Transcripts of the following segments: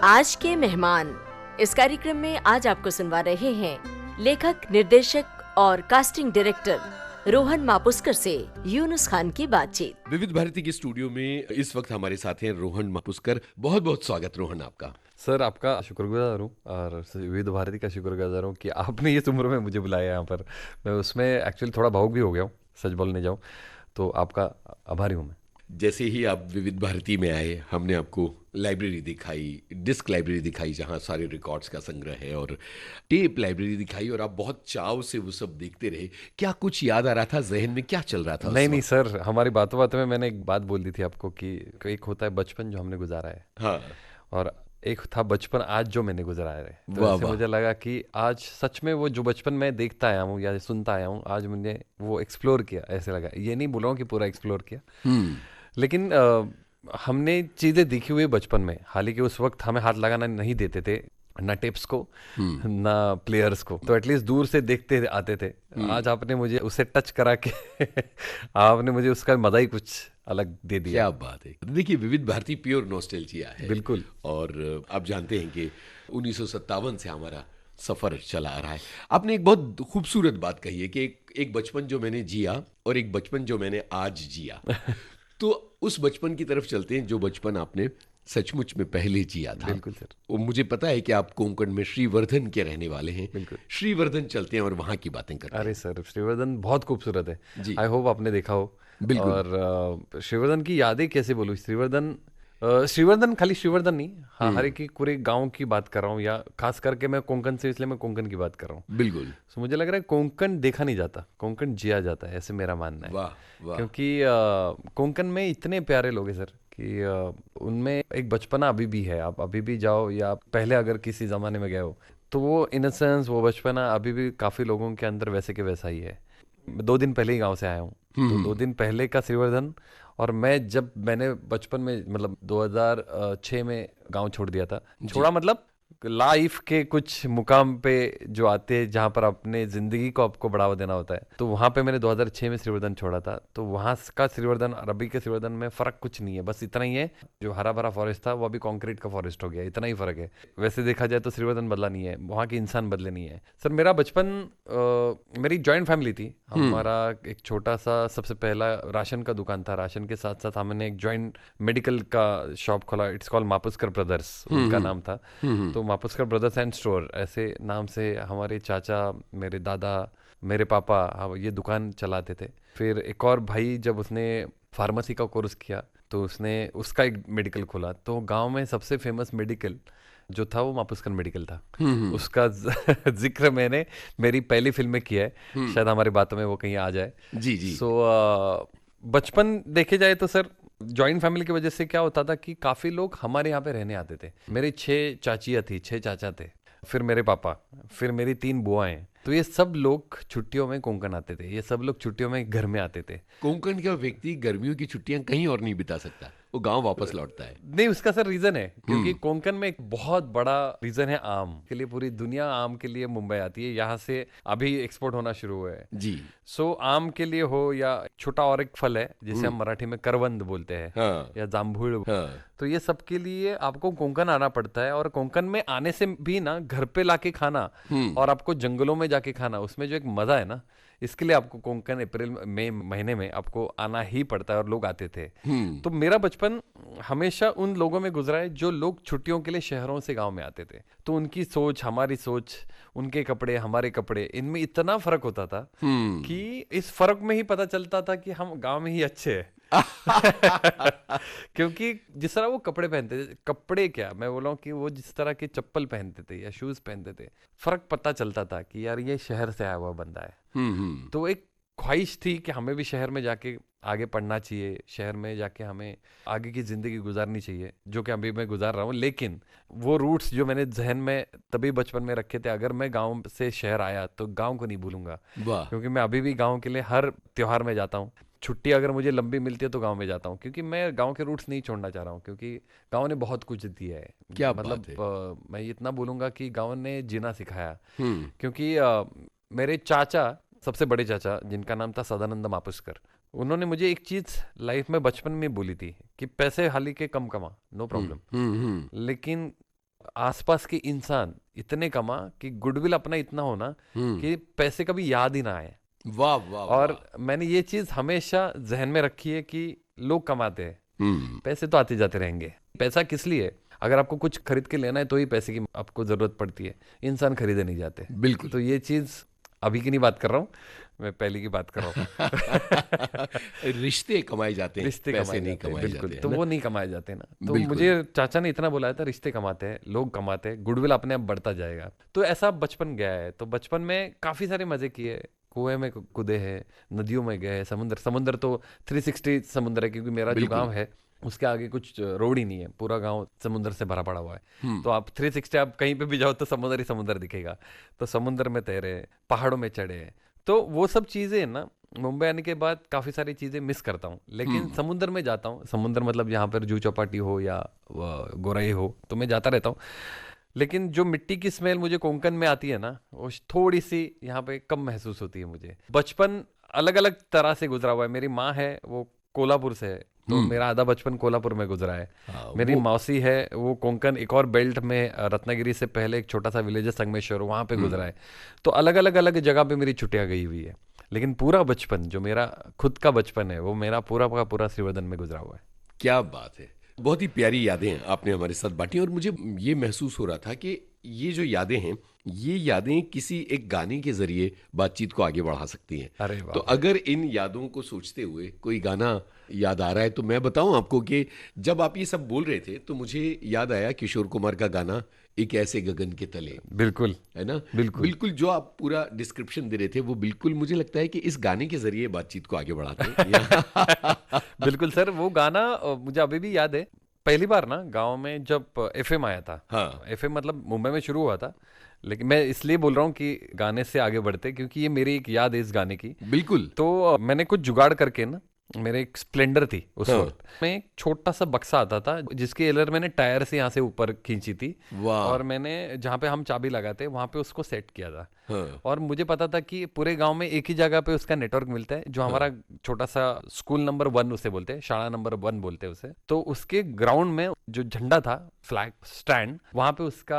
आज के मेहमान। इस कार्यक्रम में आज आपको सुनवा रहे हैं लेखक, निर्देशक और कास्टिंग डायरेक्टर रोहन मापुस्कर से यूनुस खान की बातचीत। विविध भारती के स्टूडियो में इस वक्त हमारे साथ हैं रोहन मापुस्कर। बहुत बहुत स्वागत रोहन आपका। सर आपका शुक्रगुजार हूँ और विविध भारती का शुक्रगुजार हूँ कि आपने इस उम्र में मुझे बुलाया यहाँ पर। मैं उसमें एक्चुअली थोड़ा भावुक भी हो गया हूँ, सच बोलने जाऊँ तो आपका आभारी हूँ मैं। जैसे ही आप विविध भारती में आए, हमने आपको लाइब्रेरी दिखाई, डिस्क लाइब्रेरी दिखाई जहाँ सारे रिकॉर्ड्स का संग्रह है, और टेप लाइब्रेरी दिखाई, और आप बहुत चाव से वो सब देखते रहे। क्या कुछ याद आ रहा था जहन में, क्या चल रहा था? नहीं सर, हमारी बातों बातों में मैंने एक बात बोल दी थी आपको कि एक होता है बचपन जो हमने गुजारा है, हाँ, और एक था बचपन आज जो मैंने गुजारा है। तो वाह ऐसे वाह। मुझे लगा कि आज सच में वो जो बचपन में देखता आया हूँ या सुनता आया हूँ, आज मैंने वो एक्सप्लोर किया। ऐसे लगा, ये नहीं बोल रहा हूँ कि पूरा एक्सप्लोर किया, लेकिन हमने चीज़ें देखी हुई बचपन में। हालांकि उस वक्त हमें हाथ लगाना नहीं देते थे, ना टिप्स को ना प्लेयर्स को, तो एटलीस्ट दूर से देखते आते थे। आज आपने मुझे उसे टच करा के आपने मुझे उसका मजा ही कुछ अलग दे दिया। क्या बात है। देखिए, विविध भारती प्योर नॉस्टैल्जिया है। बिल्कुल। और आप जानते हैं कि 1957 से हमारा सफर चला आ रहा है। आपने एक बहुत खूबसूरत बात कही है कि एक बचपन जो मैंने जिया और एक बचपन जो मैंने आज जिया। तो उस बचपन की तरफ चलते हैं जो बचपन आपने सचमुच में पहले जिया था। बिल्कुल सर। वो मुझे पता है कि आप कोंकण में श्रीवर्धन के रहने वाले हैं। बिल्कुल। श्रीवर्धन चलते हैं और वहाँ की बातें करते हैं। अरे सर, श्रीवर्धन बहुत खूबसूरत है जी। आई होप आपने देखा हो। बिल्कुल। और श्रीवर्धन की यादें कैसे बोलूँ। श्रीवर्धन खाली श्रीवर्धन नहीं, हाँ, हर एक की पूरे गांव की बात कर रहा हूँ, या खास करके मैं कोंकण से, इसलिए मैं कोंकण की बात कर रहा हूँ। बिल्कुल। तो मुझे लग रहा है कोंकण देखा नहीं जाता, कोंकण जिया जाता है, ऐसे मेरा मानना है। वाह वाह। क्योंकि कोंकण में इतने प्यारे लोग हैं सर कि उनमें एक बचपना अभी भी है। आप अभी भी जाओ या पहले अगर किसी ज़माने में गए हो तो वो इनोसेंस, वो बचपना अभी भी काफ़ी लोगों के अंदर वैसे के वैसा ही है। 2 दिन पहले ही गांव से आया हूँ, तो 2 दिन पहले का श्रीवर्धन, और मैंने बचपन में मतलब 2006 में गांव छोड़ दिया था। छोड़ा मतलब लाइफ के कुछ मुकाम पे जो आते हैं जहाँ पर अपने जिंदगी को आपको बढ़ावा देना होता है, तो वहाँ पे मैंने 2006 में श्रीवर्धन छोड़ा था। तो वहाँ का श्रीवर्धन और अभी के श्रीवर्धन में फर्क कुछ नहीं है, बस इतना ही है, जो हरा भरा फॉरेस्ट था वो अभी कंक्रीट का फॉरेस्ट हो गया, इतना ही फर्क है। वैसे देखा जाए तो श्रीवर्धन बदला नहीं है, वहाँ के इंसान बदले नहीं है। सर मेरा बचपन, मेरी जॉइंट फैमिली थी। हमारा एक छोटा सा सबसे पहला राशन का दुकान था, राशन के साथ साथ हमने एक जॉइंट मेडिकल का शॉप खोला, इट्स कॉल्ड मापुस्कर ब्रदर्स, उनका नाम था। तो मापुस्कर ब्रदर्स एंड स्टोर, ऐसे नाम से हमारे चाचा, मेरे दादा, मेरे पापा ये दुकान चलाते थे। फिर एक और भाई, जब उसने फार्मेसी का कोर्स किया तो उसने उसका एक मेडिकल खोला। तो गांव में सबसे फेमस मेडिकल जो था वो मापुस्कर मेडिकल था। उसका जिक्र मैंने मेरी पहली फिल्म में किया है, शायद हमारी बातों में वो कहीं आ जाए। जी जी। सो बचपन देखे जाए तो सर, जॉइंट फैमिली की वजह से क्या होता था कि काफ़ी लोग हमारे यहाँ पे रहने आते थे। मेरी 6 चाचियाँ थी, 6 चाचा थे, फिर मेरे पापा, फिर मेरी 3 बुआएं। तो ये सब लोग छुट्टियों में कोंकण आते थे, ये सब लोग छुट्टियों में घर में आते थे। कोंकण का व्यक्ति गर्मियों की छुट्टियां कहीं और नहीं बिता सकता, वो गांव वापस लौटता है। नहीं, उसका सर रीजन है, क्योंकि कोंकण में एक बहुत बड़ा रीजन है आम के लिए। पूरी दुनिया आम के लिए मुंबई आती है, यहाँ से अभी एक्सपोर्ट होना शुरू हुआ है जी। सो आम के लिए हो, या छोटा और एक फल है जिसे हम मराठी में करवंद बोलते हैं, हाँ। या जाम्बुड़। हाँ। तो ये सब के लिए आपको कोंकण आना पड़ता है, और कोंकण में आने से भी ना, घर पे लाके खाना और आपको जंगलों में जाके खाना, उसमें जो एक मजा है ना, इसके लिए आपको कोंकण अप्रैल मई महीने में आपको आना ही पड़ता है, और लोग आते थे। तो मेरा बचपन हमेशा उन लोगों में गुजरा है जो लोग छुट्टियों के लिए शहरों से गांव में आते थे। तो उनकी सोच, हमारी सोच, उनके कपड़े, हमारे कपड़े, इनमें इतना फर्क होता था कि इस फर्क में ही पता चलता था कि हम गांव में ही अच्छे हैं। क्योंकि जिस तरह वो कपड़े पहनते थे, कपड़े क्या मैं बोला हूँ कि वो जिस तरह के चप्पल पहनते थे या शूज पहनते थे, फर्क पता चलता था कि यार ये शहर से आया हुआ बंदा है। तो एक ख्वाहिश थी कि हमें भी शहर में जाके आगे पढ़ना चाहिए, शहर में जाके हमें आगे की जिंदगी गुजारनी चाहिए, जो कि अभी मैं गुजार रहा हूँ। लेकिन वो रूट्स जो मैंने जहन में तभी बचपन में रखे थे, अगर मैं गांव से शहर आया तो गांव को नहीं भूलूंगा, क्योंकि मैं अभी भी गांव के लिए हर त्योहार में जाता हूँ। छुट्टी अगर मुझे लंबी मिलती है तो गांव में जाता हूँ, क्योंकि मैं गांव के रूट्स नहीं छोड़ना चाह रहा हूँ, क्योंकि गांव ने बहुत कुछ दिया है। क्या मतलब मैं इतना बोलूंगा कि गांव ने जीना सिखाया। क्योंकि मेरे चाचा, सबसे बड़े चाचा, जिनका नाम था सदानंद मापुस्कर, उन्होंने मुझे एक चीज लाइफ में बचपन में बोली थी कि पैसे हाली के कम कमा, नो प्रॉब्लम, लेकिन आसपास के इंसान इतने कमा कि गुडविल अपना इतना होना कि पैसे कभी याद ही ना आए। वाह वाह। और मैंने ये चीज हमेशा जहन में रखी है कि लोग कमाते हैं, पैसे तो आते जाते रहेंगे। पैसा किस लिए? अगर आपको कुछ खरीद के लेना है तो ही पैसे की आपको जरूरत पड़ती है, इंसान खरीदे नहीं जाते। बिल्कुल। तो ये चीज अभी की नहीं बात कर रहा हूँ, मैं पहले की बात कर रहा हूँ। रिश्ते कमाए जाते हैं, रिश्ते पैसे कमाए नहीं जाते हैं, कमाए बिल्कुल। जाते हैं तो ना? वो नहीं कमाए जाते ना। तो बिल्कुल। मुझे चाचा ने इतना बुलाया था, रिश्ते कमाते हैं, लोग कमाते हैं, गुडविल अपने आप बढ़ता जाएगा। तो ऐसा बचपन गया है। तो बचपन में काफी सारे मजे किए, कुएं में कूदे हैं, नदियों में गए, समुद्र तो 360 समुद्र है, क्योंकि मेरा जो बिल्कुल। गांव है उसके आगे कुछ रोड ही नहीं है, पूरा गांव समुद्र से भरा पड़ा हुआ है। तो आप 360 आप कहीं पे भी जाओ तो समुद्र ही समुद्र दिखेगा। तो समुद्र में तैरे, पहाड़ों में चढ़े, तो वो सब चीजें ना मुंबई आने के बाद काफी सारी चीजें मिस करता हूँ। लेकिन समुद्र में जाता हूँ, समुद्र मतलब यहाँ पर जूह चौपाटी हो या गोराई हो, तो मैं जाता रहता हूँ। लेकिन जो मिट्टी की स्मेल मुझे कोंकण में आती है ना, वो थोड़ी सी यहाँ पे कम महसूस होती है मुझे। बचपन अलग अलग तरह से गुजरा हुआ है। मेरी माँ है वो कोल्हापुर से है, तो मेरा आधा बचपन कोल्हापुर में गुजरा है। मेरी मौसी है वो कोंकण एक और बेल्ट में, रत्नागिरी से पहले एक छोटा सा विलेज है संगमेश्वर, वहां पे गुजरा है। तो अलग अलग जगह पे मेरी छुट्टियां गई हुई है। लेकिन पूरा बचपन जो मेरा खुद का बचपन है वो मेरा पूरा का पूरा श्रीवर्धन में गुजरा हुआ है। क्या बात है, बहुत ही प्यारी यादें आपने हमारे साथ बांटी। और मुझे ये महसूस हो रहा था कि ये जो यादें हैं, ये यादें किसी एक गाने के जरिए बातचीत को आगे बढ़ा सकती हैं। अरे वाह। तो अगर इन यादों को सोचते हुए कोई गाना याद आ रहा है तो मैं बताऊं आपको कि जब आप ये सब बोल रहे थे तो मुझे याद आया किशोर कुमार का गाना एक ऐसे गगन के तले, बिल्कुल है ना? बिल्कुल। बिल्कुल जो आप पूरा डिस्क्रिप्शन दे रहे थे वो बिल्कुल मुझे लगता है कि इस गाने के जरिए बातचीत को आगे बढ़ाते हैं। बिल्कुल सर, वो गाना मुझे अभी भी याद है। पहली बार ना गांव में जब एफएम आया था, हाँ। एफएम मतलब मुंबई में शुरू हुआ था, लेकिन मैं इसलिए बोल रहा हूँ कि गाने से आगे बढ़ते, क्योंकि ये मेरी एक याद है इस गाने की। बिल्कुल। तो मैंने कुछ जुगाड़ करके ना, मेरे एक स्प्लेंडर थी उस वक्त में, एक छोटा सा बक्सा आता था जिसकी एलर मैंने टायर से यहाँ से ऊपर खींची थी। वाह। और मैंने जहाँ पे हम चाबी लगाते वहां पे उसको सेट किया था। हाँ। और मुझे पता था कि पूरे गांव में एक ही जगह पे उसका नेटवर्क मिलता है, जो हमारा छोटा सा स्कूल नंबर 1 उसे बोलते हैं, शाला नंबर 1 बोलते हैं उसे। तो उसके ग्राउंड में जो झंडा था, फ्लैग स्टैंड, वहां पे उसका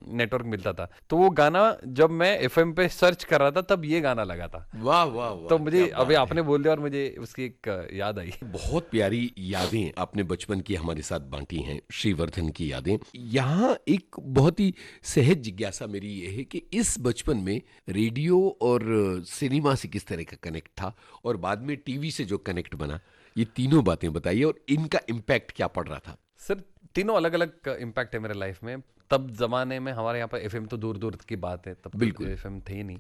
नेटवर्क मिलता था। तो वो गाना जब मैं एफएम पे सर्च कर रहा था तब ये गाना लगा था। वाह वाह वाह। तो मुझे क्या अभी बात आपने बोल दिया और मुझे उसकी एक याद आई। बहुत प्यारी यादें आपने बचपन की हमारे साथ बांटी हैं, श्रीवर्धन की यादें। यहाँ एक बहुत ही सहज जिज्ञासा मेरी ये है कि इस बचपन में रेडियो और सिनेमा से किस तरह का कनेक्ट था और बाद में टीवी से जो कनेक्ट बना, ये तीनों बातें बताइए और इनका इम्पैक्ट क्या पड़ रहा था। सर तीनों अलग अलग इम्पैक्ट है मेरे लाइफ में। तब जमाने में हमारे यहाँ पर एफएम तो दूर दूर की बात है, तब बिल्कुल। एफएम थे ही नहीं।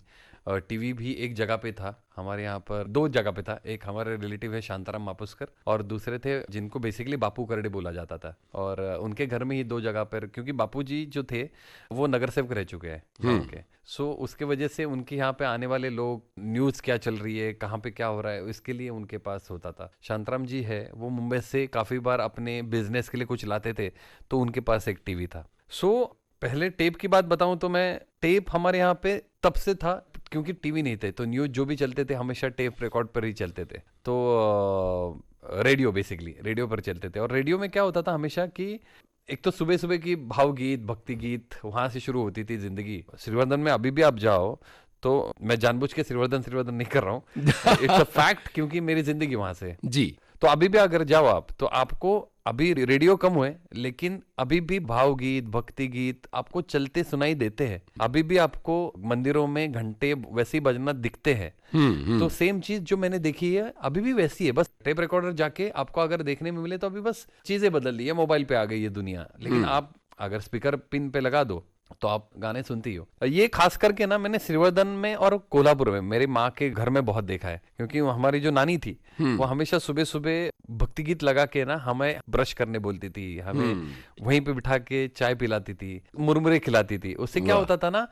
और टीवी भी एक जगह पे था हमारे यहाँ पर, 2 जगह पे था। एक हमारे रिलेटिव है शांताराम मापुस्कर, और दूसरे थे जिनको बेसिकली बापू करडे बोला जाता था। और उनके घर में ही 2 जगह पर, क्योंकि बापूजी जो थे वो नगर सेवक रह चुके हैं गाँव के। सो उसके वजह से उनके यहाँ पे आने वाले लोग, न्यूज़ क्या चल रही है, कहाँ पे क्या हो रहा है, इसके लिए उनके पास होता था। शांताराम जी है वो मुंबई से काफ़ी बार अपने बिजनेस के लिए कुछ लाते थे, तो उनके पास एक टीवी था। सो पहले टेप की बात बताऊं तो मैं, टेप हमारे यहाँ पे तब से था क्योंकि टीवी नहीं थे, तो न्यूज़ जो भी चलते थे हमेशा टेप रिकॉर्ड पर ही चलते थे। तो रेडियो, बेसिकली रेडियो पर चलते थे। और रेडियो में क्या होता था हमेशा कि एक तो सुबह सुबह की भावगीत, भक्ति गीत, वहां से शुरू होती थी जिंदगी। श्रीवर्धन में अभी भी आप जाओ तो, मैं जानबूझ के श्रीवर्धन नहीं कर रहा हूँ, इट्स अ फैक्ट, क्योंकि मेरी जिंदगी वहां से जी। तो अभी भी अगर जाओ आप तो आपको, अभी रेडियो कम हुए लेकिन अभी भी भावगीत, भक्ति गीत आपको चलते सुनाई देते हैं। अभी भी आपको मंदिरों में घंटे वैसे ही बजना दिखते हैं। तो सेम चीज जो मैंने देखी है अभी भी वैसी है। बस टेप रिकॉर्डर जाके आपको अगर देखने में मिले तो अभी बस चीजें बदल ली है, मोबाइल पे आ गई है दुनिया। लेकिन आप अगर स्पीकर पिन पे लगा दो तो आप गाने सुनती हो। ये खास करके ना मैंने श्रीवर्धन में और कोल्हापुर में मेरी माँ के घर में बहुत देखा है, क्योंकि हमारी जो नानी थी वो हमेशा सुबह सुबह भक्ति गीत लगा के ना हमें ब्रश करने बोलती थी, हमें वहीं पे बिठा के चाय पिलाती थी, मुरमुरे खिलाती थी। उससे क्या होता था ना,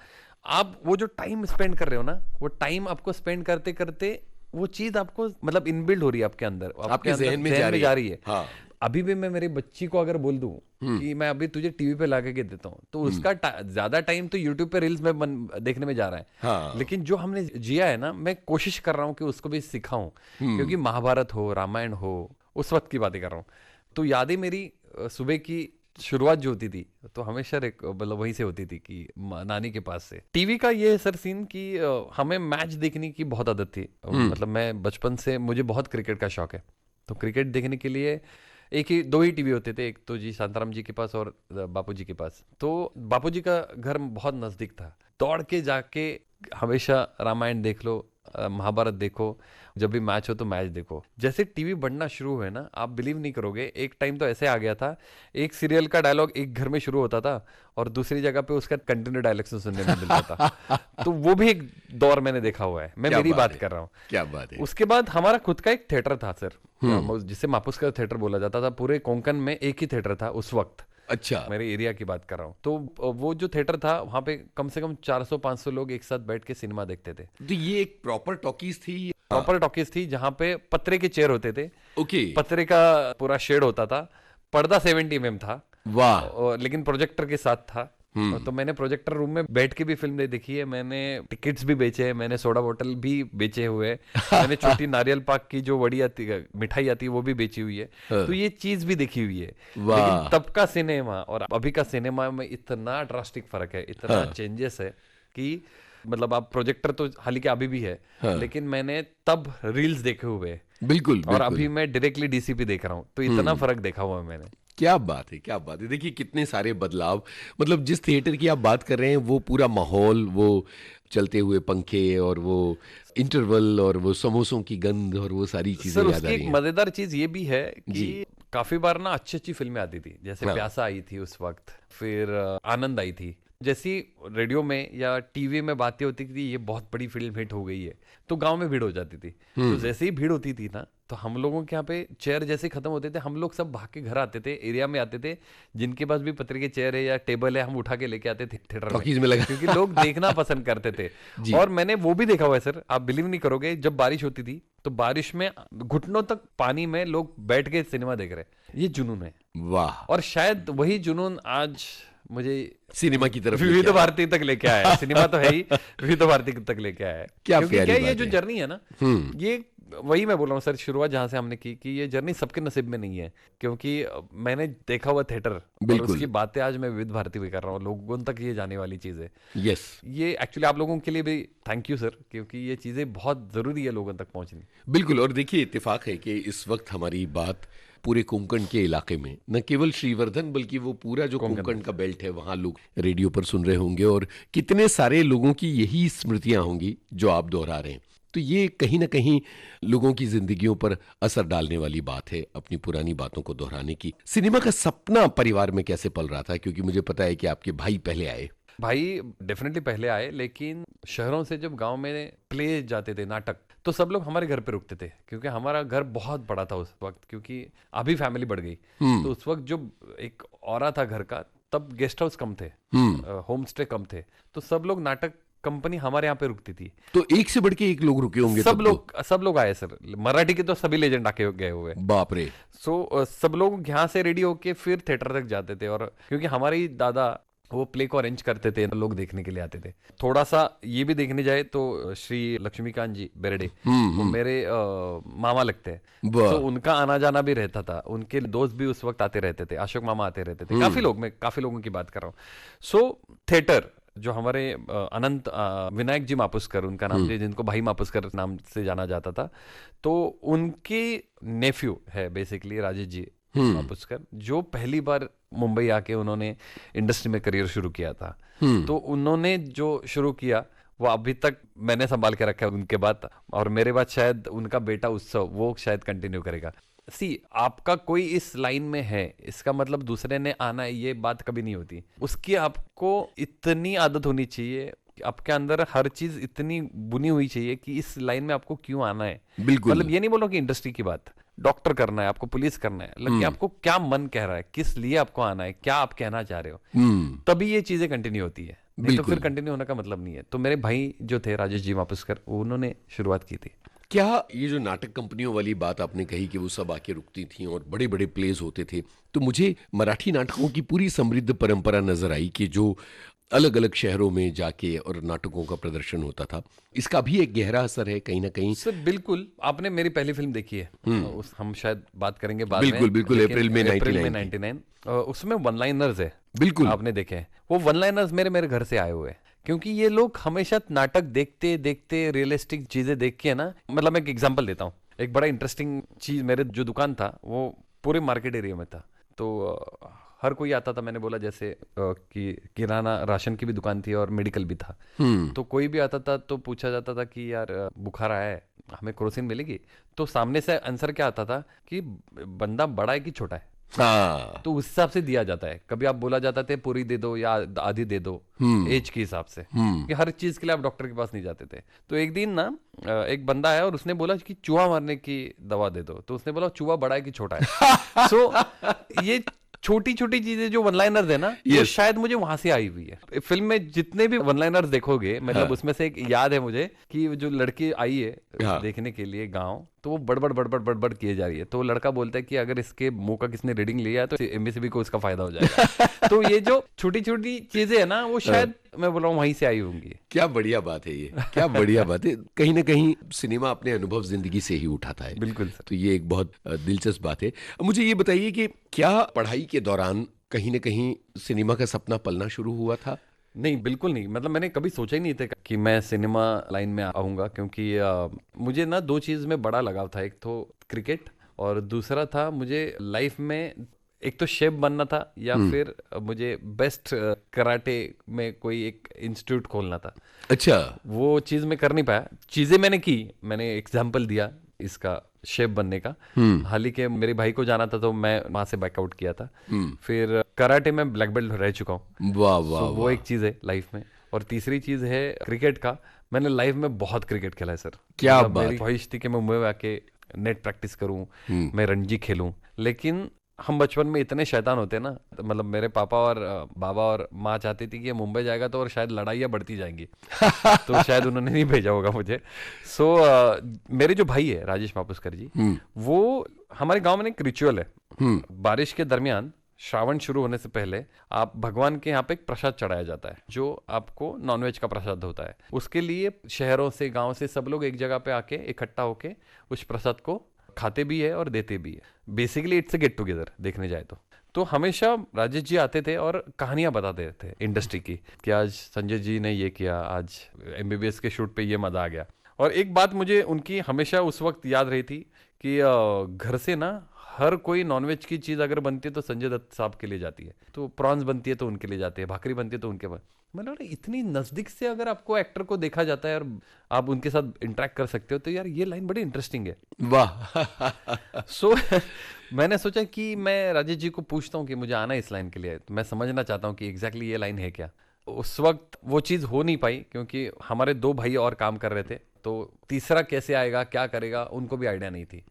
आप वो जो टाइम स्पेंड कर रहे हो ना, वो टाइम आपको स्पेंड करते करते वो चीज आपको मतलब इनबिल्ड हो रही है आपके अंदर, आपके जहन में जा रही है। हाँ। अभी भी मैं मेरी बच्ची को अगर बोल दूं कि मैं अभी तुझे टीवी पे लाके के देता हूं, तो उसका ज्यादा टाइम तो यूट्यूब पे रील्स में देखने में जा रहा है। हाँ। लेकिन जो हमने जिया है ना, मैं कोशिश कर रहा हूं कि उसको भी सिखाऊं, क्योंकि महाभारत हो, रामायण हो, उस वक्त की बातें कर रहा हूं। तो यादें मेरी सुबह की शुरुआत जो होती थी तो हमेशा मतलब वहीं से होती थी कि नानी के पास से। टीवी का ये है सर सीन कि हमें मैच देखने की बहुत आदत थी। मतलब मैं बचपन से, मुझे बहुत क्रिकेट का शौक है, तो क्रिकेट देखने के लिए दो ही टीवी होते थे, एक तो जी शांताराम जी के पास और बापूजी के पास। तो बापूजी का घर बहुत नजदीक था, दौड़ के जाके हमेशा रामायण देख लो, महाभारत देखो, जब भी मैच हो तो मैच देखो। जैसे टीवी बढ़ना शुरू हुए ना, आप बिलीव नहीं करोगे, एक टाइम तो ऐसे आ गया था, एक सीरियल का डायलॉग एक घर में शुरू होता था और दूसरी जगह पे उसका कंटिन्यू डायलॉग सुनने में मिलता था। तो वो भी एक दौर मैंने देखा हुआ है, मैं मेरी बात कर रहा हूँ। क्या बात है। उसके बाद हमारा खुद का एक थिएटर था सर, जिसे मापुस का थिएटर बोला जाता था। पूरे कोंकण में एक ही थिएटर था उस वक्त। अच्छा, मेरे एरिया की बात कर रहा हूँ। तो वो जो थिएटर था वहां पे कम से कम 400-500 लोग एक साथ बैठ के सिनेमा देखते थे। तो ये एक प्रॉपर टॉकीज थी? प्रॉपर टॉकीज थी जहां पे पत्रे के चेयर होते थे। ओके। पत्रे का पूरा शेड होता था, पर्दा 70 mm था। वाह। लेकिन प्रोजेक्टर के साथ था। तो मैंने प्रोजेक्टर रूम में बैठ के भी फिल्म देखी है, मैंने टिकट्स भी बेचे हैं, मैंने सोडा बोतल भी बेचे हुए हैं, मैंने छोटी नारियल पाक की जो वड़ी आती है, मिठाई आती है, वो भी बेची हुई है। तो ये चीज भी देखी हुई है। लेकिन तब का सिनेमा और अभी का सिनेमा में इतना ड्रास्टिक फर्क है, इतना चेंजेस है कि मतलब आप प्रोजेक्टर तो हालांकि अभी भी है, लेकिन मैंने तब रील्स देखे हुए, बिल्कुल, और अभी मैं डायरेक्टली डीसीपी देख रहा हूँ, तो इतना फर्क देखा हुआ है मैंने। क्या बात है, क्या बात है। देखिए कितने सारे बदलाव, मतलब जिस थिएटर की आप बात कर रहे हैं वो पूरा माहौल, वो चलते हुए पंखे और वो इंटरवल और वो समोसों की गंध और वो सारी चीजें याद आ रही हैं। मजेदार चीज ये भी है कि काफी बार ना अच्छी अच्छी फिल्में आती थी, जैसे प्यासा आई थी उस वक्त, फिर आनंद आई थी। जैसी रेडियो में या टीवी में बातें होती थी ये बहुत बड़ी फिल्म हिट हो गई है, तो गांव में भीड़ हो जाती थी। तो जैसे ही भीड़ होती थी ना, तो हम लोगों के यहाँ पे चेयर जैसे खत्म होते थे, हम लोग सब भाग के घर आते थे, एरिया में आते थे, जिनके पास भी पत्रे के चेयर है या टेबल है हम उठा के लेके आते थे थिएटर में, क्योंकि लोग देखना पसंद करते थे। और मैंने वो भी देखा हुआ है सर, आप बिलीव नहीं करोगे, जब बारिश होती थी तो बारिश में घुटनों तक पानी में लोग बैठ के सिनेमा देख रहे, ये जुनून है। वाह। और शायद वही जुनून आज मुझे सिनेमा की तरफ विविध भारती तक लेके आया है। सिनेमा तो है ही, विविध भारती तक लेके आया है। क्या क्योंकि क्या ये जो जर्नी है ना, ये वही मैं बोल रहा हूँ सर, शुरुआत जहां से हमने की कि ये जर्नी सबके नसीब में नहीं है, क्योंकि मैंने देखा हुआ थिएटर और उसकी बातें आज मैं विविध भारती भी कर रहा हूँ, लोगों तक ये जाने वाली चीज है। यस, ये एक्चुअली आप लोगों के लिए भी थैंक यू सर, क्योंकि ये चीजें बहुत जरूरी है लोगों तक पहुंचनी। बिल्कुल। और देखिए इत्तेफाक है कि इस वक्त हमारी बात पूरे कोंकण के इलाके में, न केवल श्रीवर्धन बल्कि वो पूरा जो कोंकण का बेल्ट है वहां लोग रेडियो पर सुन रहे होंगे, और कितने सारे लोगों की यही स्मृतियां होंगी जो आप दोहरा रहे हैं। तो ये कहीं ना कहीं लोगों की जिंदगियों पर असर डालने वाली बात है, अपनी पुरानी बातों को दोहराने की। सिनेमा का सपना परिवार में कैसे पल रहा था, क्योंकि मुझे पता है कि आपके भाई पहले आए। भाई डेफिनेटली पहले आए, लेकिन शहरों से जब गांव में प्ले जाते थे नाटक, तो सब लोग हमारे घर पे रुकते थे, क्योंकि हमारा घर बहुत बड़ा था उस वक्त, क्योंकि अभी फैमिली बढ़ गई। तो उस वक्त जो एक औरा था घर का, तब गेस्ट हाउस कम थे, होम स्टे कम थे, तो सब लोग नाटक कंपनी हमारे यहाँ पे रुकती थी। तो एक से बढ़ के एक लोग रुके होंगे। सब लोग आए सर, मराठी के तो सभी लेजेंड आके गए हुए। बाप रे। सब लोग यहाँ से रेडी होके फिर थिएटर तक जाते थे, और क्योंकि हमारे दादा वो प्ले को अरेंज करते थे, लोग देखने के लिए आते थे। थोड़ा सा ये भी देखने जाए तो श्री लक्ष्मीकांत जी बेरडे वो मेरे मामा लगते हैं, तो उनका आना जाना भी रहता था, उनके दोस्त भी उस वक्त आते रहते थे, अशोक मामा आते रहते थे, काफी लोग, मैं काफी लोगों की बात कर रहा हूँ। सो थिएटर जो हमारे अनंत विनायक जी मापुस्कर उनका नाम थे, जिनको भाई मापुस्कर नाम से जाना जाता था, तो उनके नेफ्यू है बेसिकली राजेश जी मापुस्कर, जो पहली बार मुंबई आके उन्होंने इंडस्ट्री में करियर शुरू किया था। तो उन्होंने जो शुरू किया वो अभी तक मैंने संभाल के रखा है उनके बाद, और मेरे बाद शायद उनका बेटा उत्सव वो शायद कंटिन्यू करेगा। आपका कोई इस लाइन में है, इसका मतलब दूसरे ने आना है, ये बात कभी नहीं होती। उसकी आपको इतनी आदत होनी चाहिए, आपके अंदर हर चीज इतनी बुनी हुई चाहिए कि इस लाइन में आपको क्यों आना है। बिल्कुल। मतलब ये नहीं बोलो कि इंडस्ट्री की बात, डॉक्टर करना है आपको, पुलिस करना है, लेकिन आपको क्या मन कह रहा है, किस लिए आपको आना है, क्या आप कहना चाह रहे हो, तभी ये चीजें कंटिन्यू होती है, नहीं तो फिर कंटिन्यू होने का मतलब नहीं है। तो मेरे भाई जो थे राजेश जी मापुस्कर, उन्होंने शुरुआत की थी। क्या ये जो नाटक कंपनियों वाली बात आपने कही कि वो सब आके रुकती थी और बड़े बड़े प्लेस होते थे, तो मुझे मराठी नाटकों की पूरी समृद्ध परंपरा नजर आई कि जो अलग अलग शहरों में जाके और नाटकों का प्रदर्शन होता था, इसका भी एक गहरा असर है कहीं ना कहीं। सर बिल्कुल, आपने मेरी पहली फिल्म देखी है, उस हम शायद बात करेंगे बाद में। बिल्कुल बिल्कुल, लेकिन अप्रैल में अप्रैल में 99 99, उसमें वन लाइनर्स है, बिल्कुल आपने देखे हैं वो वन लाइनर्स, मेरे घर से आए हुए हैं, क्योंकि ये लोग हमेशा नाटक देखते देखते रियलिस्टिक चीजें देख के, है ना, मतलब मैं एक एग्जांपल देता हूँ। एक बड़ा इंटरेस्टिंग चीज, मेरे जो दुकान था वो पूरे मार्केट एरिया में था, तो हर कोई आता था। मैंने बोला जैसे कि किराना राशन की भी दुकान थी और मेडिकल भी था, तो कोई भी आता था तो पूछा जाता था कि यार बुखार आया है, हमें क्रोसिन मिलेगी? तो सामने से आंसर क्या आता था कि बंदा बड़ा है कि छोटा है, हाँ तो उस हिसाब से दिया जाता है। कभी आप बोला जाता थे पूरी दे दो या आधी दे दो, एज के हिसाब से, कि हर चीज के लिए आप डॉक्टर के पास नहीं जाते थे। तो एक दिन ना एक बंदा आया और उसने बोला कि चूहा मारने की दवा दे दो, तो उसने बोला चूहा बड़ा है कि छोटा है? सो ये छोटी छोटी चीजें जो वन लाइनर्स है ना, ये शायद मुझे वहां से आई हुई है। फिल्म में जितने भी वन लाइनर्स देखोगे, मतलब उसमें से एक याद है मुझे कि जो लड़की आई है देखने के लिए गांव, तो वो बड़बड़ बड़बड़ बड़बड़ किए जा रही है, तो लड़का बोलता है कि अगर इसके मुंह का किसने रीडिंग लिया है तो एमबीसीबी को इसका फायदा हो जाएगा। तो ये जो छोटी छोटी चीजें है ना, वो शायद मैं बोल रहा हूँ वहीं से आई होंगी। क्या बढ़िया बात है ये, क्या बढ़िया बात है। कहीं ना कहीं सिनेमा अपने अनुभव जिंदगी से ही उठाता है। बिल्कुल सर। तो ये एक बहुत दिलचस्प बात है। मुझे ये बताइए कि क्या पढ़ाई के दौरान कहीं ना कहीं सिनेमा का सपना पलना शुरू हुआ था? नहीं, बिल्कुल नहीं, मतलब मैंने कभी सोचा ही नहीं था कि मैं सिनेमा लाइन में आऊँगा, क्योंकि मुझे ना दो चीज़ में बड़ा लगाव था। एक तो क्रिकेट और दूसरा था मुझे लाइफ में एक तो शेफ बनना था, या फिर मुझे बेस्ट कराटे में कोई एक इंस्टीट्यूट खोलना था। अच्छा, वो चीज़ मैं कर नहीं पाया। चीज़ें मैंने की, मैंने एग्जाम्पल दिया इसका शेफ बनने का। हाल ही के मेरे भाई को जाना था तो मैं वहां से बैकआउट किया था। फिर कराटे में ब्लैक बेल्ट रह चुका हूँ। वाह वाह, वो एक चीज है लाइफ में। और तीसरी चीज है क्रिकेट का। मैंने लाइफ में बहुत क्रिकेट खेला है सर। क्या मतलब बात। मेरी ख्वाहिश थी कि मैं मुंबई में आके नेट प्रैक्टिस करूं, मैं रणजी खेलूं, लेकिन हम बचपन में इतने शैतान होते हैं ना, मतलब मेरे पापा और बाबा और माँ चाहती थी कि मुंबई जाएगा तो और शायद लड़ाइयाँ बढ़ती जाएंगी, तो शायद उन्होंने नहीं भेजा होगा मुझे। सो मेरे जो भाई है राजेश मापुस्कर जी, वो हमारे गांव में एक रिचुअल है, बारिश के दरमियान श्रावण शुरू होने से पहले आप भगवान के यहाँ पे एक प्रसाद चढ़ाया जाता है, जो आपको नॉनवेज का प्रसाद होता है। उसके लिए शहरों से गांव से सब लोग एक जगह पे आके इकट्ठा होके उस प्रसाद को खाते भी है और देते भी है। Basically it's a get together देखने जाए तो हमेशा राजेश जी आते थे और कहानियां बताते थे इंडस्ट्री की, कि आज संजय जी ने ये किया, आज एमबीबीएस के शूट पे ये मजा आ गया। और एक बात मुझे उनकी हमेशा उस वक्त याद रही थी कि घर से ना हर कोई नॉनवेज की चीज अगर बनती है तो संजय दत्त साहब के लिए जाती है, तो प्रॉन्स बनती है तो उनके लिए जाती है, भाकरी बनती है तो उनके पास। मतलब इतनी नजदीक से अगर आपको एक्टर को देखा जाता है और आप उनके साथ इंटरेक्ट कर सकते हो, तो यार ये लाइन बड़ी इंटरेस्टिंग है। वाह। सो मैंने सोचा कि मैं राजेश जी को पूछता हूँ कि मुझे आना है इस लाइन के लिए, तो मैं समझना चाहता हूँ कि एग्जैक्टली ये लाइन है क्या। उस वक्त वो चीज़ हो नहीं पाई क्योंकि हमारे दो भाई और काम कर रहे थे, तो तीसरा कैसे आएगा, क्या करेगा, उनको भी आइडिया नहीं थी।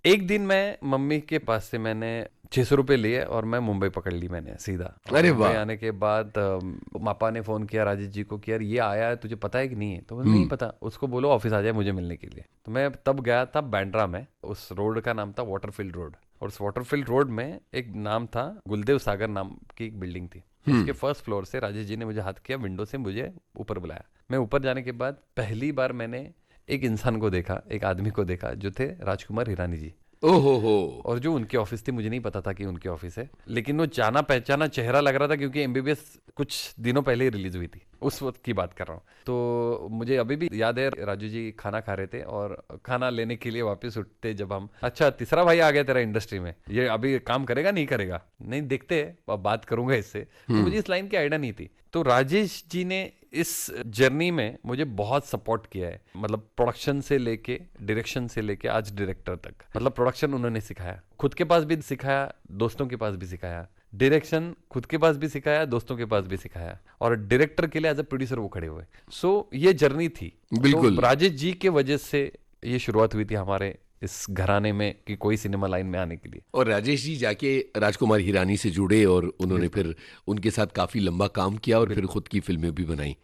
एक दिन मैं मम्मी के पास से मैंने 600 रुपये लिए और मैं मुंबई पकड़ ली मैंने सीधा। अरे वाह। मुंबई आने के बाद पापा ने फोन किया राजेश जी को कि यार ये आया है, तुझे पता है कि नहीं है? तो नहीं पता, उसको बोलो ऑफिस आ जाए मुझे मिलने के लिए। तो मैं तब गया था बैंड्रा में, उस रोड का नाम था वाटरफील्ड रोड, और उस वाटरफील्ड रोड में एक नाम था गुलदेव सागर नाम की एक बिल्डिंग थी। उसके फर्स्ट फ्लोर से राजेश जी ने मुझे हाथ किया, विंडो से मुझे ऊपर बुलाया। मैं ऊपर जाने के बाद पहली बार मैंने एक इंसान को देखा, एक आदमी को देखा, जो थे राजकुमार हिरानी जी। ओहो। और जो उनकी ऑफिस थी, मुझे नहीं पता था कि उनकी ऑफिस है, लेकिन वो जाना पहचाना चेहरा लग रहा था क्योंकि एमबीबीएस कुछ दिनों पहले ही रिलीज हुई थी, उस वक्त की बात कर रहा हूँ। तो मुझे अभी भी याद है राजू जी खाना खा रहे थे और खाना लेने के लिए वापस उठते जब हम, अच्छा तीसरा भाई आ गया तेरा इंडस्ट्री में, ये अभी काम करेगा नहीं करेगा, नहीं देखते अब बात करूंगा इससे। तो मुझे इस लाइन की आइडिया नहीं थी। तो राजेश जी ने इस जर्नी में मुझे बहुत सपोर्ट किया है, मतलब प्रोडक्शन से लेके डायरेक्शन से लेके आज डायरेक्टर तक। मतलब प्रोडक्शन उन्होंने सिखाया, खुद के पास भी सिखाया, दोस्तों के पास भी सिखाया। डायरेक्शन खुद के पास भी सिखाया, दोस्तों के पास भी सिखाया, और डायरेक्टर के लिए एज ए प्रोड्यूसर वो खड़े हुए। सो ये जर्नी थी। बिल्कुल। तो राजेश जी के वजह से ये शुरुआत हुई थी हमारे इस घराने में कि कोई सिनेमा लाइन में आने के लिए। और राजेश जी जाके राजकुमार हिरानी से जुड़े और उन्होंने फिर उनके साथ काफी लंबा काम किया और फिर खुद की फिल्में भी बनाई,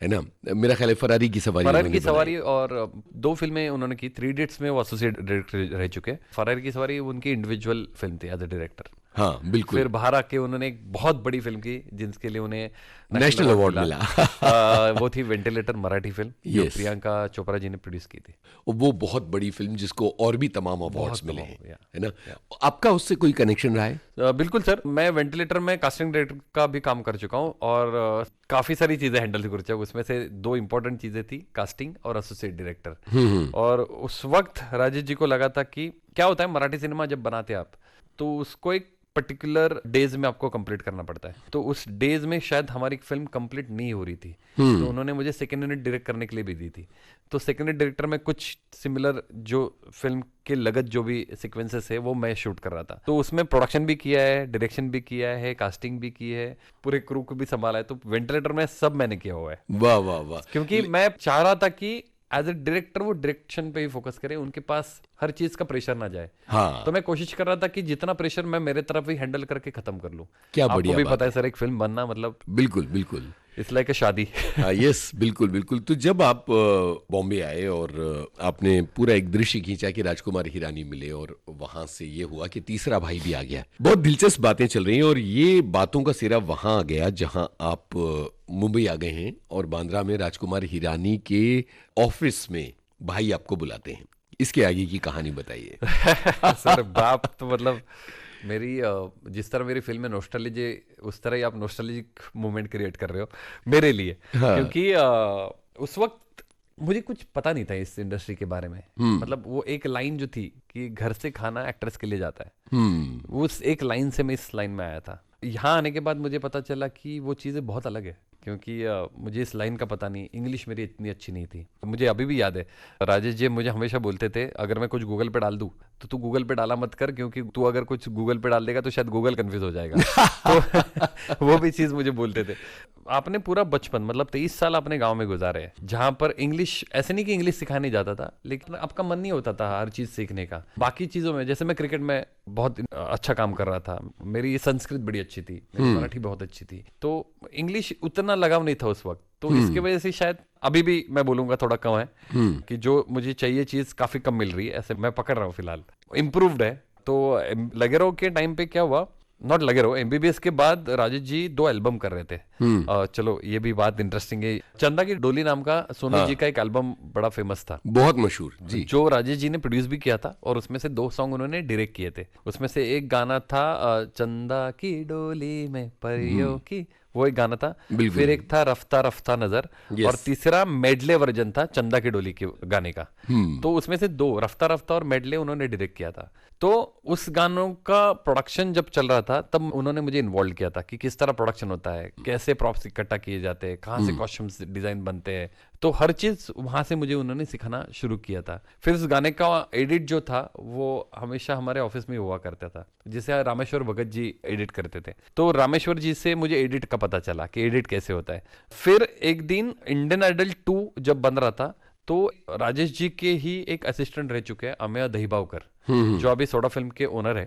है ना? मेरा ख्याल है फरारी की सवारी और 2 फिल्में उन्होंने की। 3 इडियट्स में वो एसोसिएट डायरेक्टर रह चुके हैं। फरारी की सवारी उनकी इंडिविजुअल फिल्म थी एज ए डायरेक्टर। हाँ बिल्कुल, फिर बाहर आके उन्होंने एक बहुत बड़ी फिल्म की जिसके लिए उन्हें नेशनल अवार्ड मिला। वो थी वेंटिलेटर, मराठी फिल्म जो Yes. प्रियंका चोपड़ा जी ने प्रोड्यूस की थी। और वो बहुत बड़ी फिल्म जिसको और भी तमाम अवार्ड्स मिले तमाम, हैं, या, है ना? आपका उससे कोई कनेक्शन रहा है? बिल्कुल सर, मैं वेंटिलेटर में कास्टिंग डायरेक्टर का भी काम कर चुका हूँ और काफी सारी चीजें हैंडल कर चुका हूँ। उसमें से दो इंपॉर्टेंट चीजें थी, कास्टिंग और एसोसिएट डायरेक्टर। और उस वक्त राजेश जी को लगा था कि क्या होता है मराठी सिनेमा जब बनाते आप तो उसको एक पर्टिकुलर डेज में आपको कंप्लीट करना पड़ता है, तो उस डेज में शायद हमारी फिल्म कंप्लीट नहीं हो रही थी, तो उन्होंने मुझे सेकेंड यूनिट डायरेक्ट करने के लिए भी दी थी। तो सेकेंड यूनिट डायरेक्टर में कुछ सिमिलर जो फिल्म के लगत जो भी सीक्वेंसेस है वो मैं शूट कर रहा था। तो उसमें प्रोडक्शन भी किया है, डायरेक्शन भी किया है, कास्टिंग भी की है, पूरे क्रू को भी संभाला है। तो वेंटिलेटर में सब मैंने किया हुआ है, वाह वाह वाह। क्योंकि मैं चाह रहा था कि एज ए डायरेक्टर वो डायरेक्शन पे ही फोकस करे, उनके पास हर चीज का प्रेशर ना जाए। हाँ, तो मैं कोशिश कर रहा था कि जितना प्रेशर मैं मेरे तरफ ही हैंडल करके खत्म कर लूं। क्या आपको बढ़िया भी बात पता है सर, एक फिल्म बनना मतलब बिल्कुल बिल्कुल। इट्स लाइक अ शादी। यस, बिल्कुल बिल्कुल। तो जब आप बॉम्बे आए और आपने पूरा एक दृश्य खींचा कि राजकुमार हिरानी मिले और वहां से ये हुआ कि तीसरा भाई भी आ गया, बहुत दिलचस्प बातें चल रही हैं और ये बातों का सिरा वहां आ गया जहां आप मुंबई आ गए हैं और बांद्रा में राजकुमार हिरानी के ऑफिस में भाई आपको बुलाते हैं। इसके आगे की कहानी बताइए। सर बाप तो मतलब मेरी जिस तरह मेरी फिल्म में नॉस्टैल्जिया, उस तरह ही आप नॉस्टैल्जिक मोमेंट क्रिएट कर रहे हो मेरे लिए। क्योंकि उस वक्त मुझे कुछ पता नहीं था इस इंडस्ट्री के बारे में। मतलब वो एक लाइन जो थी कि घर से खाना एक्ट्रेस के लिए जाता है, उस एक लाइन से मैं इस लाइन में आया था। यहाँ आने के बाद मुझे पता चला कि वो चीज़ें बहुत अलग है, क्योंकि मुझे इस लाइन का पता नहीं, इंग्लिश मेरी इतनी अच्छी नहीं थी। मुझे अभी भी याद है राजेश जी मुझे हमेशा बोलते थे अगर मैं कुछ गूगल पे डाल दूं तो तू गूगल पे डाला मत कर, क्योंकि तू अगर कुछ गूगल पे डाल देगा तो शायद गूगल कंफ्यूज हो जाएगा। तो वो भी चीज़ मुझे बोलते थे। आपने पूरा बचपन मतलब 23 साल अपने गांव में गुजारे हैं, जहां पर इंग्लिश, ऐसे नहीं कि इंग्लिश सिखाया नहीं जाता था, लेकिन आपका मन नहीं होता था हर चीज़ सीखने का। बाकी चीज़ों में जैसे मैं क्रिकेट में बहुत अच्छा काम कर रहा था, मेरी संस्कृत बड़ी अच्छी थी, मेरी मराठी बहुत अच्छी थी, तो इंग्लिश उतना लगाव नहीं था उस वक्त। तो इसकी वजह से शायद अभी भी मैं बोलूंगा थोड़ा कम है, कि जो मुझे चाहिए चीज़ काफ़ी कम मिल रही है, ऐसे मैं पकड़ रहा हूँ फिलहाल। इम्प्रूव्ड है। तो लगेरो के टाइम पे क्या हुआ, नॉट लगे रहो, एमबीबीएस के बाद राजेश जी 2 एल्बम कर रहे थे। चलो ये भी बात इंटरेस्टिंग है। चंदा की डोली नाम का सोनू जी का एक एल्बम बड़ा फेमस था, बहुत मशहूर जी, जो राजेश जी ने प्रोड्यूस भी किया था, और उसमें से 2 सॉन्ग उन्होंने डायरेक्ट किए थे। उसमें से एक गाना था चंदा की डोली में परियों की, वो एक गाना था। फिर एक था रफ्ता रफ्ता नजर, और तीसरा मेडले वर्जन था चंदा की डोली के गाने का। तो उसमें से 2 रफ्ता रफ्ता और मेडले उन्होंने डायरेक्ट किया था। तो उस गानों का प्रोडक्शन जब चल रहा था तब उन्होंने मुझे इन्वॉल्व किया था कि किस तरह प्रोडक्शन होता है, कैसे प्रॉप्स इकट्ठा किए जाते हैं, कहाँ से कॉस्ट्यूम्स डिजाइन बनते हैं। तो हर चीज वहां से मुझे उन्होंने सिखाना शुरू किया था। फिर उस गाने का एडिट जो था वो हमेशा हमारे ऑफिस में हुआ करता था, जिसे रामेश्वर भगत जी एडिट करते थे। तो रामेश्वर जी से मुझे एडिट का पता चला कि एडिट कैसे होता है। फिर एक दिन इंडियन आइडल 2 जब बन रहा था, तो राजेश जी के ही एक असिस्टेंट रह चुके हैं अमेय दहीबावकर, जो अभी सोडा फिल्म के ओनर है,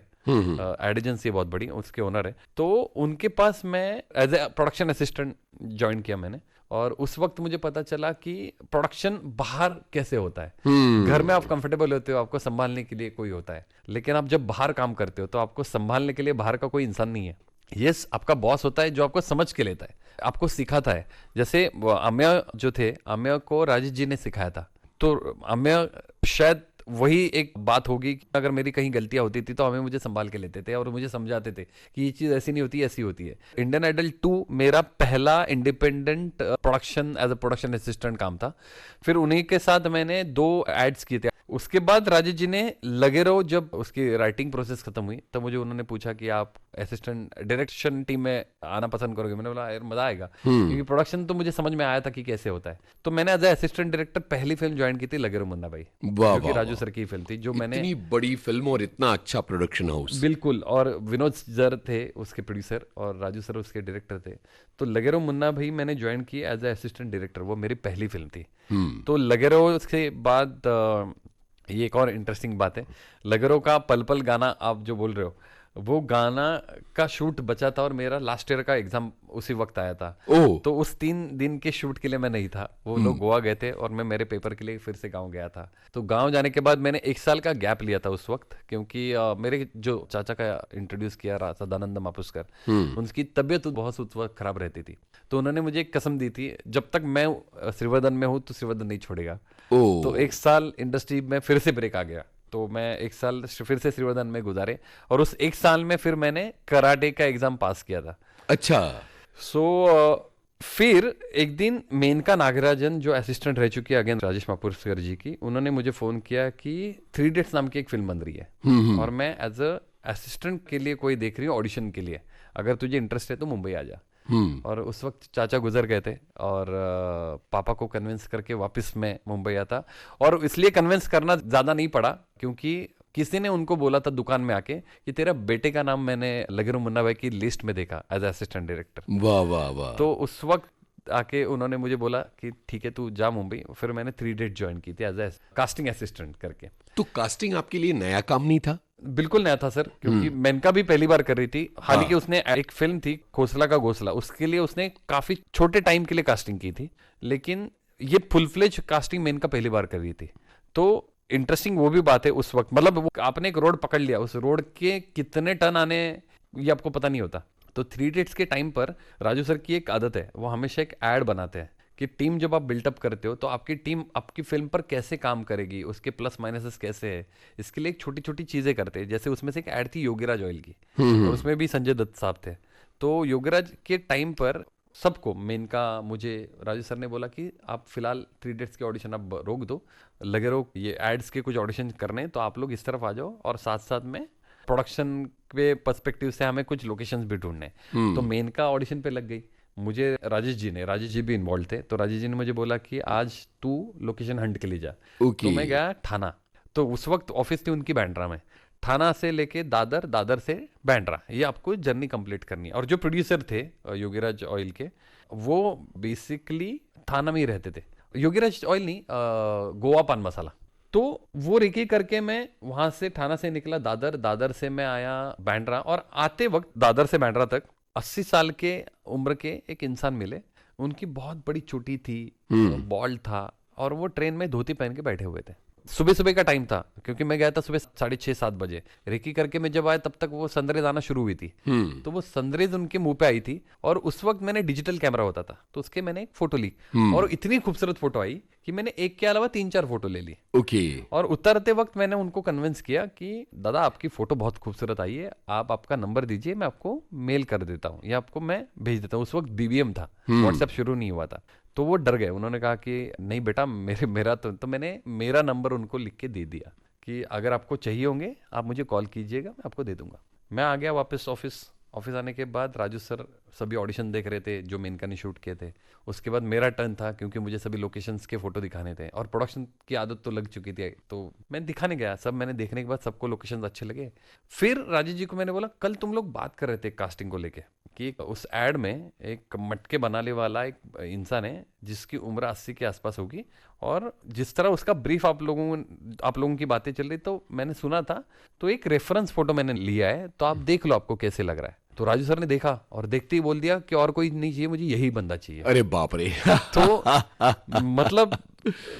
एड एजेंसी बहुत बड़ी, उसके ओनर है। तो उनके पास मैं as a production assistant join किया मैंने। और उस वक्त मुझे पता चला कि प्रोडक्शन बाहर कैसे होता है। घर में आप कंफर्टेबल होते हो, आपको संभालने के लिए कोई होता है, लेकिन आप जब बाहर काम करते हो तो आपको संभालने के लिए बाहर का कोई इंसान नहीं है। यस, आपका बॉस होता है जो आपको समझ के लेता है, आपको सिखाता है। जैसे अमेय जो थे, अमेय को राजेश जी ने सिखाया था। तो अमेय शायद वही एक बात होगी कि अगर मेरी कहीं गलतियां होती थी तो हमें मुझे संभाल के लेते थे और मुझे समझाते थे कि ये चीज ऐसी नहीं होती, ऐसी होती है। इंडियन आइडल 2 मेरा पहला independent production as a production assistant काम था। फिर उन्हीं के साथ मैंने 2 एड्स किए थे। उसके बाद राजेश जी ने लगे रहो, जब उसकी राइटिंग प्रोसेस खत्म हुई तब मुझे उन्होंने पूछा कि आप असिस्टेंट डायरेक्शन टीम में आना पसंद करोगे। मैंने बोला यार मजा आएगा, क्योंकि प्रोडक्शन तो मुझे समझ में आया था कि कैसे होता है। तो मैंने एज ए असिस्टेंट डायरेक्टर पहली फिल्म ज्वाइन की थी लगे रहो मुन्ना भाई, जो कि राजू सर की फिल्म थी, जो मैंने, इतनी बड़ी फिल्म और इतना अच्छा प्रोडक्शन हाउस। बिल्कुल। और विनोद सर थे उसके प्रोड्यूसर और राजू सर उसके डायरेक्टर थे। तो लगे रहो मुन्ना भाई मैंने ज्वाइन की एज ए असिस्टेंट डायरेक्टर, वो मेरी पहली फिल्म थी। तो लगे रहो उसके बाद ये एक और इंटरेस्टिंग बात है, लगे रहो का पल पल गाना आप जो बोल रहे हो, वो गाना का शूट बचा था और मेरा लास्ट ईयर का एग्जाम उसी वक्त आया था। ओह तो उस 3 दिन के शूट के लिए मैं नहीं था, वो लोग गोवा गए थे और मैं मेरे पेपर के लिए फिर से गांव गया था। तो गांव जाने के बाद मैंने 1 साल का गैप लिया था उस वक्त, क्योंकि मेरे जो चाचा का इंट्रोड्यूस किया रहा सदानंद मापुस्कर, उनकी तबीयत बहुत उस वक्त खराब रहती थी। तो उन्होंने मुझे एक कसम दी थी, जब तक मैं श्रीवर्धन में हूँ तो श्रीवर्धन नहीं छोड़ेगा। ओह तो 1 साल इंडस्ट्री में फिर से ब्रेक आ गया, तो मैं 1 साल फिर से श्रीवर्धन में गुजारे और उस 1 साल में फिर मैंने कराटे का एग्जाम पास किया था। अच्छा फिर एक दिन मेनका नागराजन जो असिस्टेंट रह चुकी है अगेन राजेश मापुस्कर जी की, उन्होंने मुझे फोन किया कि 3 Idiots नाम की एक फिल्म बन रही है और मैं एज अ असिस्टेंट के लिए कोई देख रही हूँ ऑडिशन के लिए, अगर तुझे इंटरेस्ट है तो मुंबई आ जा। और उस वक्त चाचा गुजर गए थे और पापा को कन्विंस करके वापस मैं मुंबई आता, और इसलिए कन्विंस करना ज्यादा नहीं पड़ा क्योंकि किसी ने उनको बोला था दुकान में आके कि तेरा बेटे का नाम मैंने लगेरू मुन्ना भाई की लिस्ट में देखा एज असिस्टेंट डायरेक्टर। वाह वाह वाह। तो उस वक्त आके उन्होंने मुझे बोला कि ठीक है तू जा मुंबई। फिर मैंने 3 Idiots ज्वाइन की थी एज ए कास्टिंग असिस्टेंट करके। तो कास्टिंग आपके लिए नया काम नहीं था? बिल्कुल नया था सर, क्योंकि मेनका भी पहली बार कर रही थी। हालांकि उसने एक फिल्म थी खोसला का घोसला, उसके लिए उसने काफी छोटे टाइम के लिए कास्टिंग की थी, लेकिन ये फुल फ्लेज कास्टिंग मेनका पहली बार कर रही थी। तो इंटरेस्टिंग वो भी बात है उस वक्त, मतलब वो आपने एक रोड पकड़ लिया, उस रोड के कितने टन आने ये आपको पता नहीं होता। तो 3 Idiots के टाइम पर राजू सर की एक आदत है, वो हमेशा एक एड बनाते हैं कि टीम जब आप बिल्टअप करते हो तो आपकी टीम आपकी फिल्म पर कैसे काम करेगी, उसके प्लस माइनसेस कैसे है, इसके लिए एक छोटी छोटी चीजें करते हैं। जैसे उसमें से एक एड थी योगीराज ऑयल की, और उसमें भी संजय दत्त साहब थे। तो योगीराज के टाइम पर सबको मेनका मुझे राजू सर ने बोला कि आप फिलहाल 3 Idiots के ऑडिशन आप रोक दो, लगे रहो ये एड्स के कुछ ऑडिशन करने, तो आप लोग इस तरफ आ जाओ और साथ साथ में प्रोडक्शन के पर्सपेक्टिव से हमें कुछ लोकेशंस भी ढूंढने। तो मेनका ऑडिशन पे लग गई। मुझे राजेश जी भी इन्वॉल्व थे, तो राजेश जी ने मुझे बोला कि आज तू लोकेशन हंट के लिए जा। ओके। तो मैं गया ठाना, तो उस वक्त ऑफिस थी उनकी बांद्रा में। ठाना से लेके दादर, दादर से बांद्रा, ये आपको जर्नी कंप्लीट करनी है। और जो प्रोड्यूसर थे योगीराज ऑयल के, वो बेसिकली ठाना में ही रहते थे। योगीराज ऑयल नहीं, गोवा पान मसाला। तो वो रेकी करके मैं वहां से ठाना से निकला दादर, दादर से मैं आया बांद्रा, और आते वक्त दादर से बांद्रा तक 80 साल के उम्र के एक इंसान मिले। उनकी बहुत बड़ी चोटी थी, बॉल्ड था, और वो ट्रेन में धोती पहन के बैठे हुए थे। सुबह सुबह का टाइम था, क्योंकि मैं गया था सुबह 6:30-7 बजे। रेकी करके मैं जब आया तब तक वो सनराइज आना शुरू हुई थी। तो वो सनराइज उनके मुंह पे आई थी, और उस वक्त मैंने डिजिटल कैमरा होता था, तो उसके मैंने एक फोटो ली, और इतनी खूबसूरत फोटो आई कि मैंने एक के अलावा 3-4 फोटो ले ली। ओके। और उतरते वक्त मैंने उनको कन्विंस किया कि दादा आपकी फोटो बहुत खूबसूरत आई है, आप आपका नंबर दीजिए, मैं आपको मेल कर देता हूँ या आपको मैं भेज देता हूँ। उस वक्त BBM था, व्हाट्सएप शुरू नहीं हुआ था। तो वो डर गए, उन्होंने कहा कि नहीं बेटा मेरा तो मैंने मेरा नंबर उनको लिख के दे दिया कि अगर आपको चाहिए होंगे आप मुझे कॉल कीजिएगा, मैं आपको दे दूंगा। मैं आ गया वापस ऑफिस आने के बाद राजू सर सभी ऑडिशन देख रहे थे जो मेनका ने शूट किए थे। उसके बाद मेरा टर्न था, क्योंकि मुझे सभी लोकेशंस के फोटो दिखाने थे, और प्रोडक्शन की आदत तो लग चुकी थी, तो मैं दिखाने गया। सब मैंने देखने के बाद सबको लोकेशंस अच्छे लगे। फिर राजीव जी को मैंने बोला, कल तुम लोग बात कर रहे थे कास्टिंग को लेके कि उस एड में एक मटके बनाने वाला एक इंसान है जिसकी उम्र 80 के आसपास होगी, और जिस तरह उसका ब्रीफ आप लोगों की बातें चल रही, तो मैंने सुना था, तो एक रेफरेंस फोटो मैंने लिया है, तो आप देख लो आपको कैसे लग रहा है। तो राजू सर ने देखा और देखते ही बोल दिया कि और कोई नहीं चाहिए, मुझे यही बंदा चाहिए। अरे बाप रे। तो मतलब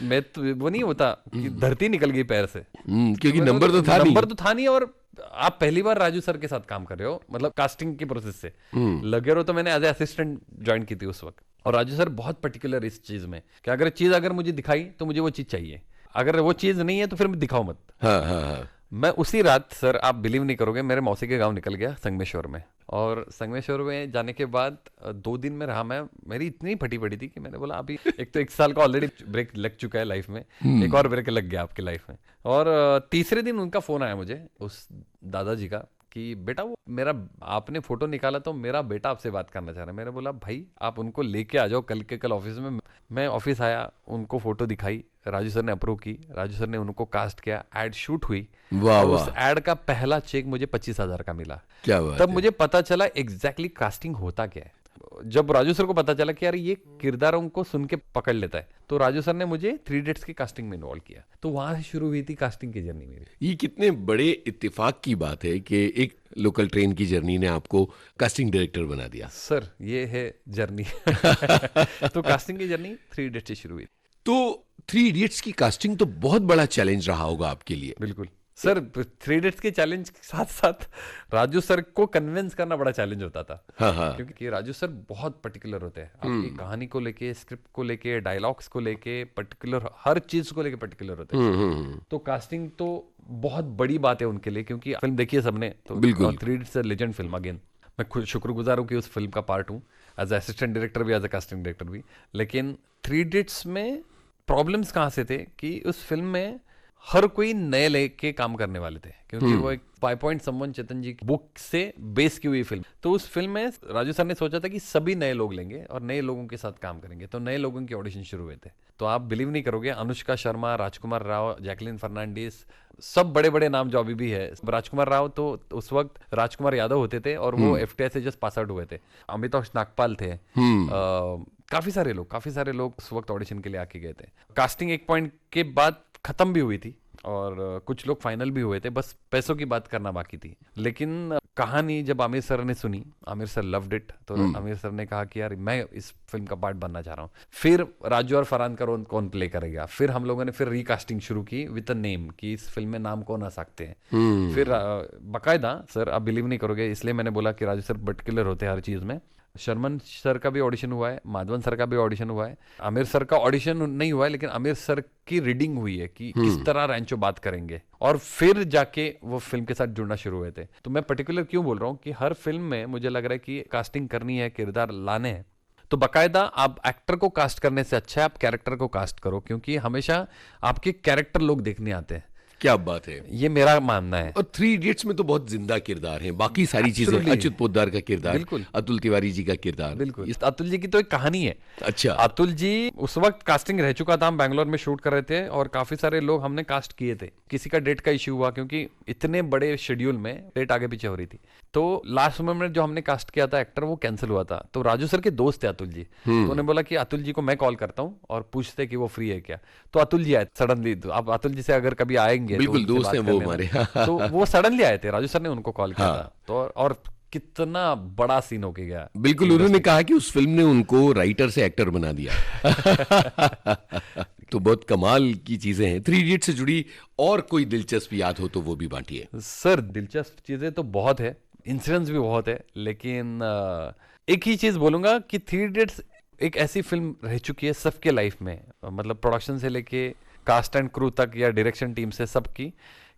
मैं तो वो नहीं होता कि धरती निकल गई पैर से, क्योंकि नंबर तो था नहीं, और आप पहली बार राजू सर के साथ काम कर रहे हो, मतलब कास्टिंग की प्रोसेस से लगे रहो। तो मैंने एज ए असिस्टेंट ज्वाइन की थी उस वक्त, और राजू सर बहुत पर्टिकुलर इस चीज में कि अगर मुझे दिखाई तो मुझे वो चीज चाहिए, अगर वो चीज नहीं है तो फिर दिखाओ मत। हाँ। मैं उसी रात सर, आप बिलीव नहीं करोगे, मेरे मौसी के गांव निकल गया संगमेश्वर में, और संगमेश्वर में जाने के बाद 2 दिन में रहा मैं। मेरी इतनी फटी पड़ी थी कि मैंने बोला अभी एक तो 1 साल का ऑलरेडी ब्रेक लग चुका है लाइफ में, एक और ब्रेक लग गया आपके लाइफ में। और तीसरे दिन उनका फोन आया मुझे उस दादाजी का कि बेटा वो मेरा आपने फोटो निकाला तो मेरा बेटा आपसे बात करना चाह रहा है। मैंने बोला भाई आप उनको लेके आ जाओ कल के कल ऑफिस में। मैं ऑफिस आया, उनको फोटो दिखाई, राजू सर ने अप्रूव की, राजू सर ने उनको कास्ट किया, एड शूट हुई। वाह उस एड का पहला चेक मुझे 25,000 का मिला। क्या बात तब है। मुझे पता चला एग्जैक्टली कास्टिंग होता क्या है। जब राजू सर को पता चला कि यार ये किरदारों को सुन के पकड़ लेता है, तो राजू सर ने मुझे 3 Idiots की कास्टिंग में इन्वॉल्व किया। तो वहां से शुरू हुई थी कास्टिंग की जर्नी मेरी। ये कितने बड़े इत्तेफाक की बात है कि एक लोकल ट्रेन की जर्नी ने आपको कास्टिंग डायरेक्टर बना दिया? सर ये है जर्नी। तो कास्टिंग की जर्नी 3 इडियट्स से शुरू हुई। तो 3 इडियट्स की कास्टिंग तो बहुत बड़ा चैलेंज रहा होगा आपके लिए। बिल्कुल सर, 3 इडियट्स के चैलेंज के साथ साथ राजू सर को कन्विंस करना बड़ा चैलेंज होता था। हाँ हाँ। क्योंकि राजू सर बहुत पर्टिकुलर होते हैं आपकी कहानी को लेके, स्क्रिप्ट को लेके, डायलॉग्स को लेके, पर्टिकुलर हर चीज को लेके पर्टिकुलर होते हैं। तो कास्टिंग तो बहुत बड़ी बात है उनके लिए, क्योंकि फिल्म देखी है सबने तो। बिल्कुल। 3 इडियट्स लेजेंड फिल्म अगेन। मैं खुद शुक्रगुजार हूँ कि उस फिल्म का पार्ट हूँ, एज असिस्टेंट डायरेक्टर भी, एज अ कास्टिंग डायरेक्टर भी। लेकिन 3 इडियट्स में प्रॉब्लम्स कहाँ से थे कि उस फिल्म में हर कोई नए लेके काम करने वाले थे, क्योंकि वो एक 5 पॉइंट समवन चेतन जी की बुक से बेस की हुई फिल्म। तो उस फिल्म में राजू सर ने सोचा था कि सभी नए लोग लेंगे और नए लोगों के साथ काम करेंगे। तो नए लोगों के ऑडिशन शुरू हुए थे। तो आप बिलीव नहीं करोगे, अनुष्का शर्मा, राजकुमार राव, जैकलिन फर्नांडिस, सब बड़े बड़े नाम जो अभी भी है। राजकुमार राव तो उस वक्त राजकुमार यादव होते थे और वो FTI से जस्ट पास आउट हुए थे। अमिताभ नागपाल थे। काफी सारे लोग उस वक्त ऑडिशन के लिए आके गए थे। कास्टिंग एक पॉइंट के बाद खत्म भी हुई थी और कुछ लोग फाइनल भी हुए थे, बस पैसों की बात करना बाकी थी। लेकिन कहानी जब आमिर सर ने सुनी, आमिर सर लव्ड इट, तो आमिर सर ने कहा कि यार मैं इस फिल्म का पार्ट बनना चाह रहा हूँ। फिर राजू और फरहान का रोल कौन प्ले करेगा, फिर हम लोगों ने फिर रिकास्टिंग शुरू की विद अ नेम कि इस फिल्म में नाम कौन आ सकते हैं। फिर बाकायदा सर, आप बिलीव नहीं करोगे, इसलिए मैंने बोला कि राजू सर पर्टिकुलर होते हैं हर चीज में। शर्मन सर का भी ऑडिशन हुआ है, माधवन सर का भी ऑडिशन हुआ है, आमिर सर का ऑडिशन नहीं हुआ है, लेकिन आमिर सर की रीडिंग हुई है कि किस तरह रैंचो बात करेंगे, और फिर जाके वो फिल्म के साथ जुड़ना शुरू हुए थे। तो मैं पर्टिकुलर क्यों बोल रहा हूँ कि हर फिल्म में मुझे लग रहा है कि कास्टिंग करनी है, किरदार लाने हैं, तो बाकायदा आप एक्टर को कास्ट करने से अच्छा है आप कैरेक्टर को कास्ट करो, क्योंकि हमेशा आपके कैरेक्टर लोग देखने आते हैं। क्या बात है, ये मेरा मानना है। और 3 इडियट्स में तो बहुत जिंदा किरदार हैं, बाकी सारी चीजें, अच्युत पोद्दार का किरदार, बिल्कुल, अतुल तिवारी जी का किरदार, बिल्कुल। इस अतुल जी की तो एक कहानी है। अच्छा। अतुल जी उस वक्त कास्टिंग रह चुका था, हम बैंगलोर में शूट कर रहे थे और काफी सारे लोग हमने कास्ट किए थे। किसी का डेट का इश्यू हुआ, क्योंकि इतने बड़े शेड्यूल में डेट आगे पीछे हो रही थी, तो लास्ट मोमेंट में जो हमने कास्ट किया था एक्टर, वो कैंसिल हुआ था। तो राजू सर के दोस्त थे अतुल जी, तो उन्होंने बोला कि अतुल जी को मैं कॉल करता हूँ और पूछते कि वो फ्री है क्या। तो अतुल जी आए सडनली। आप अतुल जी से अगर कभी आएंगे, बिल्कुल दोस्त हैं वो हमारे, तो वो सडनली आए थे, राजू सर ने उनको कॉल किया था। तो और कितना बड़ा सीन होके गया। बिल्कुल, उन्होंने कहा कि उस फिल्म ने उनको राइटर से एक्टर बना दिया। तो बहुत कमाल की चीजें हैं। 3 इडियट से जुड़ी और कोई दिलचस्प याद हो तो वो भी बांटिए। सर दिलचस्प चीजें तो बहुत है, इंसिडेंट्स भी बहुत है, लेकिन एक ही चीज बोलूंगा कि 3 इडियट्स एक ऐसी फिल्म रह चुकी है सबके लाइफ में, मतलब प्रोडक्शन से लेके कास्ट एंड क्रू तक या डायरेक्शन टीम से सबकी,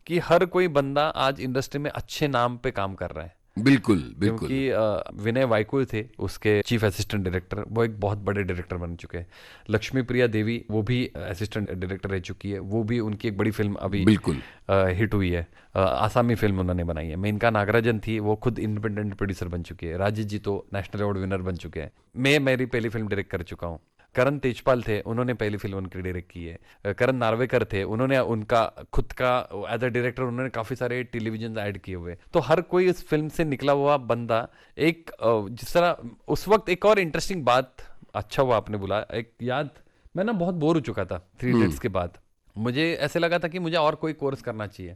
कि हर कोई बंदा आज इंडस्ट्री में अच्छे नाम पे काम कर रहा है। बिल्कुल बिल्कुल। क्योंकि विनय वाइकुल थे उसके चीफ असिस्टेंट डायरेक्टर, वो एक बहुत बड़े डायरेक्टर बन चुके हैं। लक्ष्मी प्रिया देवी वो भी असिस्टेंट डायरेक्टर रह चुकी है, वो भी उनकी एक बड़ी फिल्म अभी बिल्कुल हिट हुई है, आसामी फिल्म उन्होंने बनाई है। मेनका नागराजन थी, वो खुद इंडिपेंडेंट प्रोड्यूसर बन चुकी है। राजेश जी तो नेशनल अवार्ड विनर बन चुके हैं। मैं मेरी पहली फिल्म डायरेक्ट कर चुका हूँ। करण तेजपाल थे, उन्होंने पहली फिल्म उनकी डायरेक्ट की है। करण नार्वेकर थे, उन्होंने उनका खुद का एज अ डायरेक्टर उन्होंने काफी सारे टेलीविजन ऐड किए हुए। तो हर कोई इस फिल्म से निकला हुआ बंदा एक, जिस तरह उस वक्त एक और इंटरेस्टिंग बात, अच्छा हुआ आपने बोला, एक याद, मैं ना बहुत बोर हो चुका था 3 इडियट्स के बाद। मुझे ऐसे लगा था कि मुझे और कोई कोर्स करना चाहिए।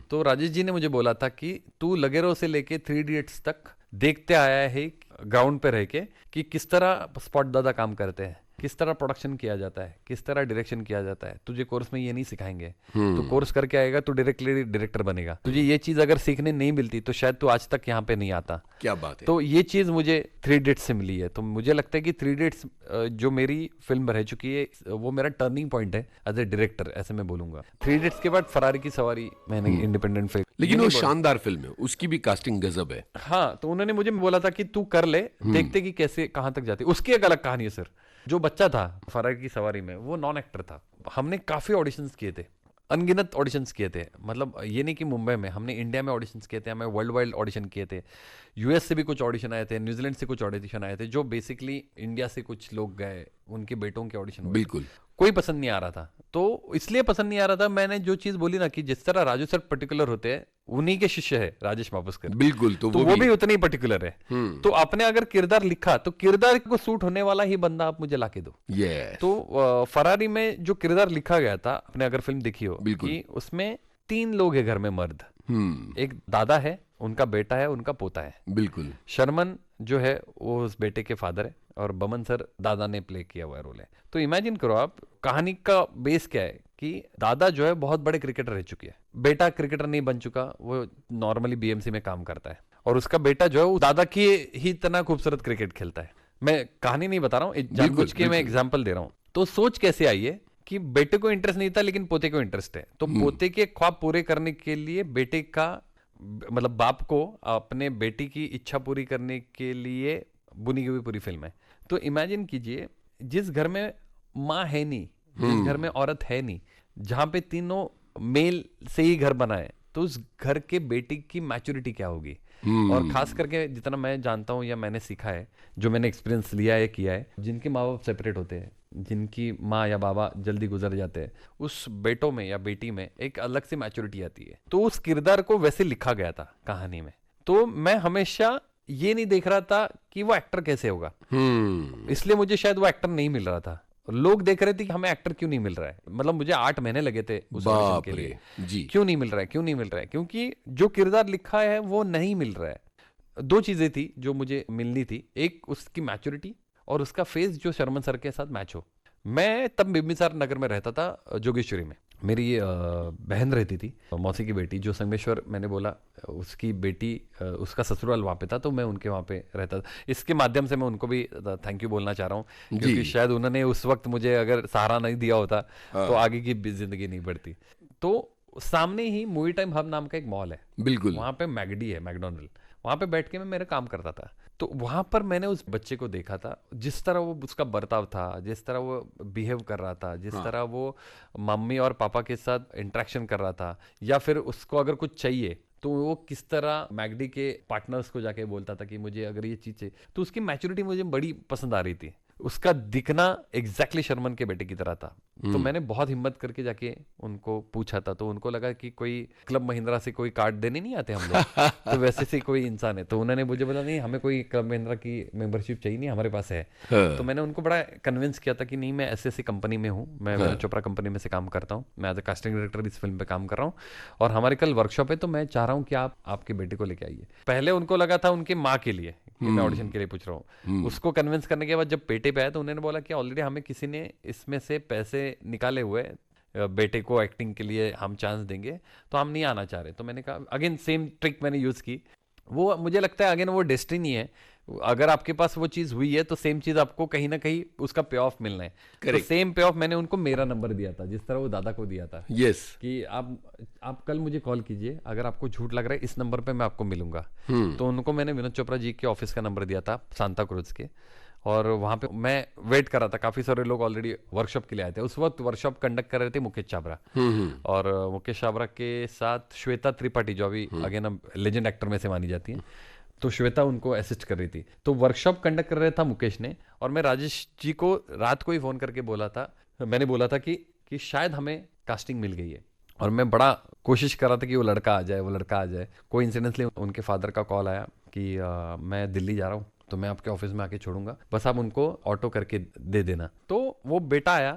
तो राजेश जी ने मुझे बोला था कि तू लगेरो से लेके 3 इडियट्स तक देखते आया है ग्राउंड पे रह के कि किस तरह स्पॉट दादा काम करते हैं, किस तरह प्रोडक्शन किया जाता है, किस तरह डायरेक्शन किया जाता है। तुझे कोर्स में ये नहीं सिखाएंगे, तो कोर्स करके आएगा तो डायरेक्टली डायरेक्टर बनेगा। तुझे ये चीज अगर सीखने नहीं मिलती तो शायद तू आज तक यहाँ पे नहीं आता। क्या बात है। तो ये चीज मुझे 3 इडियट्स से मिली है। तो मुझे लगता है कि 3 इडियट्स जो मेरी फिल्म रह चुकी है, वो मेरा टर्निंग पॉइंट है एज ए डायरेक्टर, ऐसे मैं बोलूंगा। 3 इडियट्स के बाद फरारी की सवारी मैंने इंडिपेंडेंट फिल्म, लेकिन वो शानदार फिल्म है, उसकी भी कास्टिंग गजब है। हाँ, तो उन्होंने मुझे बोला था कि तू कर ले, देखते कि कैसे कहां तक जाती। उसकी एक अलग कहानी है सर। जो बच्चा था फरारी की सवारी में, वो नॉन एक्टर था। हमने काफी ऑडिशंस किए थे, अनगिनत ऑडिशंस किए थे। मतलब ये नहीं कि मुंबई में, हमने इंडिया में ऑडिशंस किए थे, हमें वर्ल्ड वाइड ऑडिशन किए थे। यूएस से भी कुछ ऑडिशन आए थे, न्यूजीलैंड से कुछ ऑडिशन आए थे, जो बेसिकली इंडिया से कुछ लोग गए, उनके बेटों के ऑडिशन हुए। बिल्कुल। कोई पसंद नहीं आ रहा था। तो इसलिए पसंद नहीं आ रहा था, मैंने जो चीज बोली ना कि जिस तरह राजू सर पर्टिकुलर होते हैं, उन्हीं के शिष्य है राजेश मापुस्कर। बिल्कुल। तो वो भी उतने ही पर्टिकुलर है। तो आपने अगर किरदार लिखा तो किरदार को सूट होने वाला ही बंदा आप मुझे लाके दो। तो फरारी में जो किरदार लिखा गया था, आपने अगर फिल्म देखी हो, कि उसमें 3 लोग है घर में मर्द। एक दादा है, उनका बेटा है, उनका पोता है। बिल्कुल। शर्मन जो है वो उस बेटे के फादर है और बमन सर दादा ने प्ले किया हुआ रोल है। तो इमेजिन करो आप, कहानी का बेस क्या है कि दादा जो है बहुत बड़े क्रिकेटर रह चुके हैं, बेटा क्रिकेटर नहीं बन चुका, वो नॉर्मली बीएमसी में काम करता है, और उसका बेटा जो है वो दादा की ही इतना खूबसूरत क्रिकेट खेलता है। मैं कहानी नहीं बता रहा हूँ, जानबूझ के मैं एग्जाम्पल दे रहा हूँ। तो सोच कैसे आई है कि बेटे को इंटरेस्ट नहीं था लेकिन पोते को इंटरेस्ट है, तो पोते के ख्वाब पूरे करने के लिए बेटे का मतलब बाप को अपने बेटी की इच्छा पूरी करने के लिए बुनी हुई पूरी फिल्म है। तो इमेजिन कीजिए, जिस घर में माँ है नहीं, जिस घर में औरत है नहीं, जहां पे तीनों मेल से ही घर बना है, तो उस घर के बेटी की मैच्योरिटी क्या होगी। और खास करके जितना मैं जानता हूं या मैंने सीखा है, जो मैंने एक्सपीरियंस लिया है किया है, जिनके माँ बाप सेपरेट होते हैं, जिनकी माँ या बाबा जल्दी गुजर जाते हैं, उस बेटों में या बेटी में एक अलग सी मैच्योरिटी आती है। तो उस किरदार को वैसे लिखा गया था कहानी में। तो मैं हमेशा ये नहीं देख रहा था कि वो एक्टर कैसे होगा, इसलिए मुझे शायद वो एक्टर नहीं मिल रहा था। लोग देख रहे थे कि हमें एक्टर क्यों नहीं मिल रहा है, मतलब मुझे 8 महीने लगे थे उस ऑडिशन के लिए जी। क्यों नहीं मिल रहा है, क्यों नहीं मिल रहा है, क्योंकि जो किरदार लिखा है वो नहीं मिल रहा है। 2 चीजें थी जो मुझे मिलनी थी, एक उसकी मैच्योरिटी और उसका फेस जो शर्मन सर के साथ मैच हो। मैं तब बिंबिसार नगर में रहता था, जोगेश्वरी में। मेरी बहन रहती थी, मौसी की बेटी, जो संगमेश्वर मैंने बोला, उसकी बेटी, उसका ससुराल वहाँ पे था, तो मैं उनके वहाँ पे रहता था। इसके माध्यम से मैं उनको भी थैंक यू बोलना चाह रहा हूँ, क्योंकि शायद उन्होंने उस वक्त मुझे अगर सहारा नहीं दिया होता तो आगे की जिंदगी नहीं बढ़ती। तो सामने ही मूवी टाइम हब नाम का एक मॉल है, बिल्कुल, वहाँ पे मैगडी है, मैकडोनल्ड, वहाँ पे बैठ के मैं मेरा काम करता था। तो वहाँ पर मैंने उस बच्चे को देखा था, जिस तरह वो उसका बर्ताव था, जिस तरह वो बिहेव कर रहा था, जिस तरह वो मम्मी और पापा के साथ इंटरेक्शन कर रहा था, या फिर उसको अगर कुछ चाहिए तो वो किस तरह मैगडी के पार्टनर्स को जाके बोलता था कि मुझे अगर ये चीज़ चाहिए। तो उसकी मैच्योरिटी मुझे बड़ी पसंद आ रही थी। उसका दिखना एग्जैक्टली शर्मन के बेटे की तरह था। तो मैंने बहुत हिम्मत करके जाके उनको पूछा था, तो उनको लगा कि कोई क्लब महिंद्रा से कोई कार्ड देने नहीं आते हम लोग तो वैसे से कोई इंसान है। तो उन्होंने मुझे बोला नहीं, हमें कोई क्लब महिंद्रा की मेंबरशिप चाहिए नहीं, हमारे पास है। तो मैंने उनको बड़ा कन्विंस किया था कि नहीं, मैं ऐसी कंपनी में हूँ, मैं विनोद चोपड़ा कंपनी में से काम करता हूँ, मैं एज अ कास्टिंग डायरेक्टर इस फिल्म पे काम कर रहा हूँ, और हमारे कल वर्कशॉप है, तो मैं चाह रहा हूँ कि आप आपके बेटे को लेके आइए। पहले उनको लगा था उनके माँ के लिए कि मैं ऑडिशन के लिए पूछ रहा हूँ। उसको कन्विंस करने के बाद जब पेटे पे आया तो उन्होंने बोला कि ऑलरेडी हमें किसी ने इसमें से पैसे निकाले हुए, बेटे को एक्टिंग के लिए हम चांस देंगे, तो हम नहीं आना चाह रहे। तो मैंने कहा, अगेन सेम ट्रिक मैंने यूज की। वो मुझे लगता है अगेन वो डेस्टिनी है, अगर आपके पास वो चीज हुई है तो सेम चीज आपको कहीं ना कहीं उसका पे ऑफ मिलना है। तो सेम पे ऑफ मैंने उनको मेरा नंबर दिया था, जिस तरह वो दादा को दिया था। यस, कि आप कल मुझे कॉल कीजिए, अगर आपको झूठ लग रहा है इस नंबर पे मैं आपको मिलूंगा। तो उनको मैंने विनोद चोपड़ा जी के ऑफिस का नंबर दिया था, सांता क्रूज के, और वहां पे मैं वेट कर रहा था। काफी सारे लोग ऑलरेडी वर्कशॉप के लिए आए थे। उस वक्त वर्कशॉप कंडक्ट कर रहे थे मुकेश छाबरा, और मुकेश छाबरा के साथ श्वेता त्रिपाठी, जो अभी अगेन लेजेंड एक्टर में से मानी जाती है, तो श्वेता उनको असिस्ट कर रही थी। तो वर्कशॉप कंडक्ट कर रहा था मुकेश ने, और मैं राजेश जी को रात को ही फोन करके बोला था, मैंने बोला था कि शायद हमें कास्टिंग मिल गई है, और मैं बड़ा कोशिश कर रहा था कि वो लड़का आ जाए। कोइंसिडेंटली उनके फादर का कॉल आया कि मैं दिल्ली जा रहा हूँ, तो मैं आपके ऑफिस में आके छोड़ूंगा, बस आप उनको ऑटो करके दे देना। तो वो बेटा आया,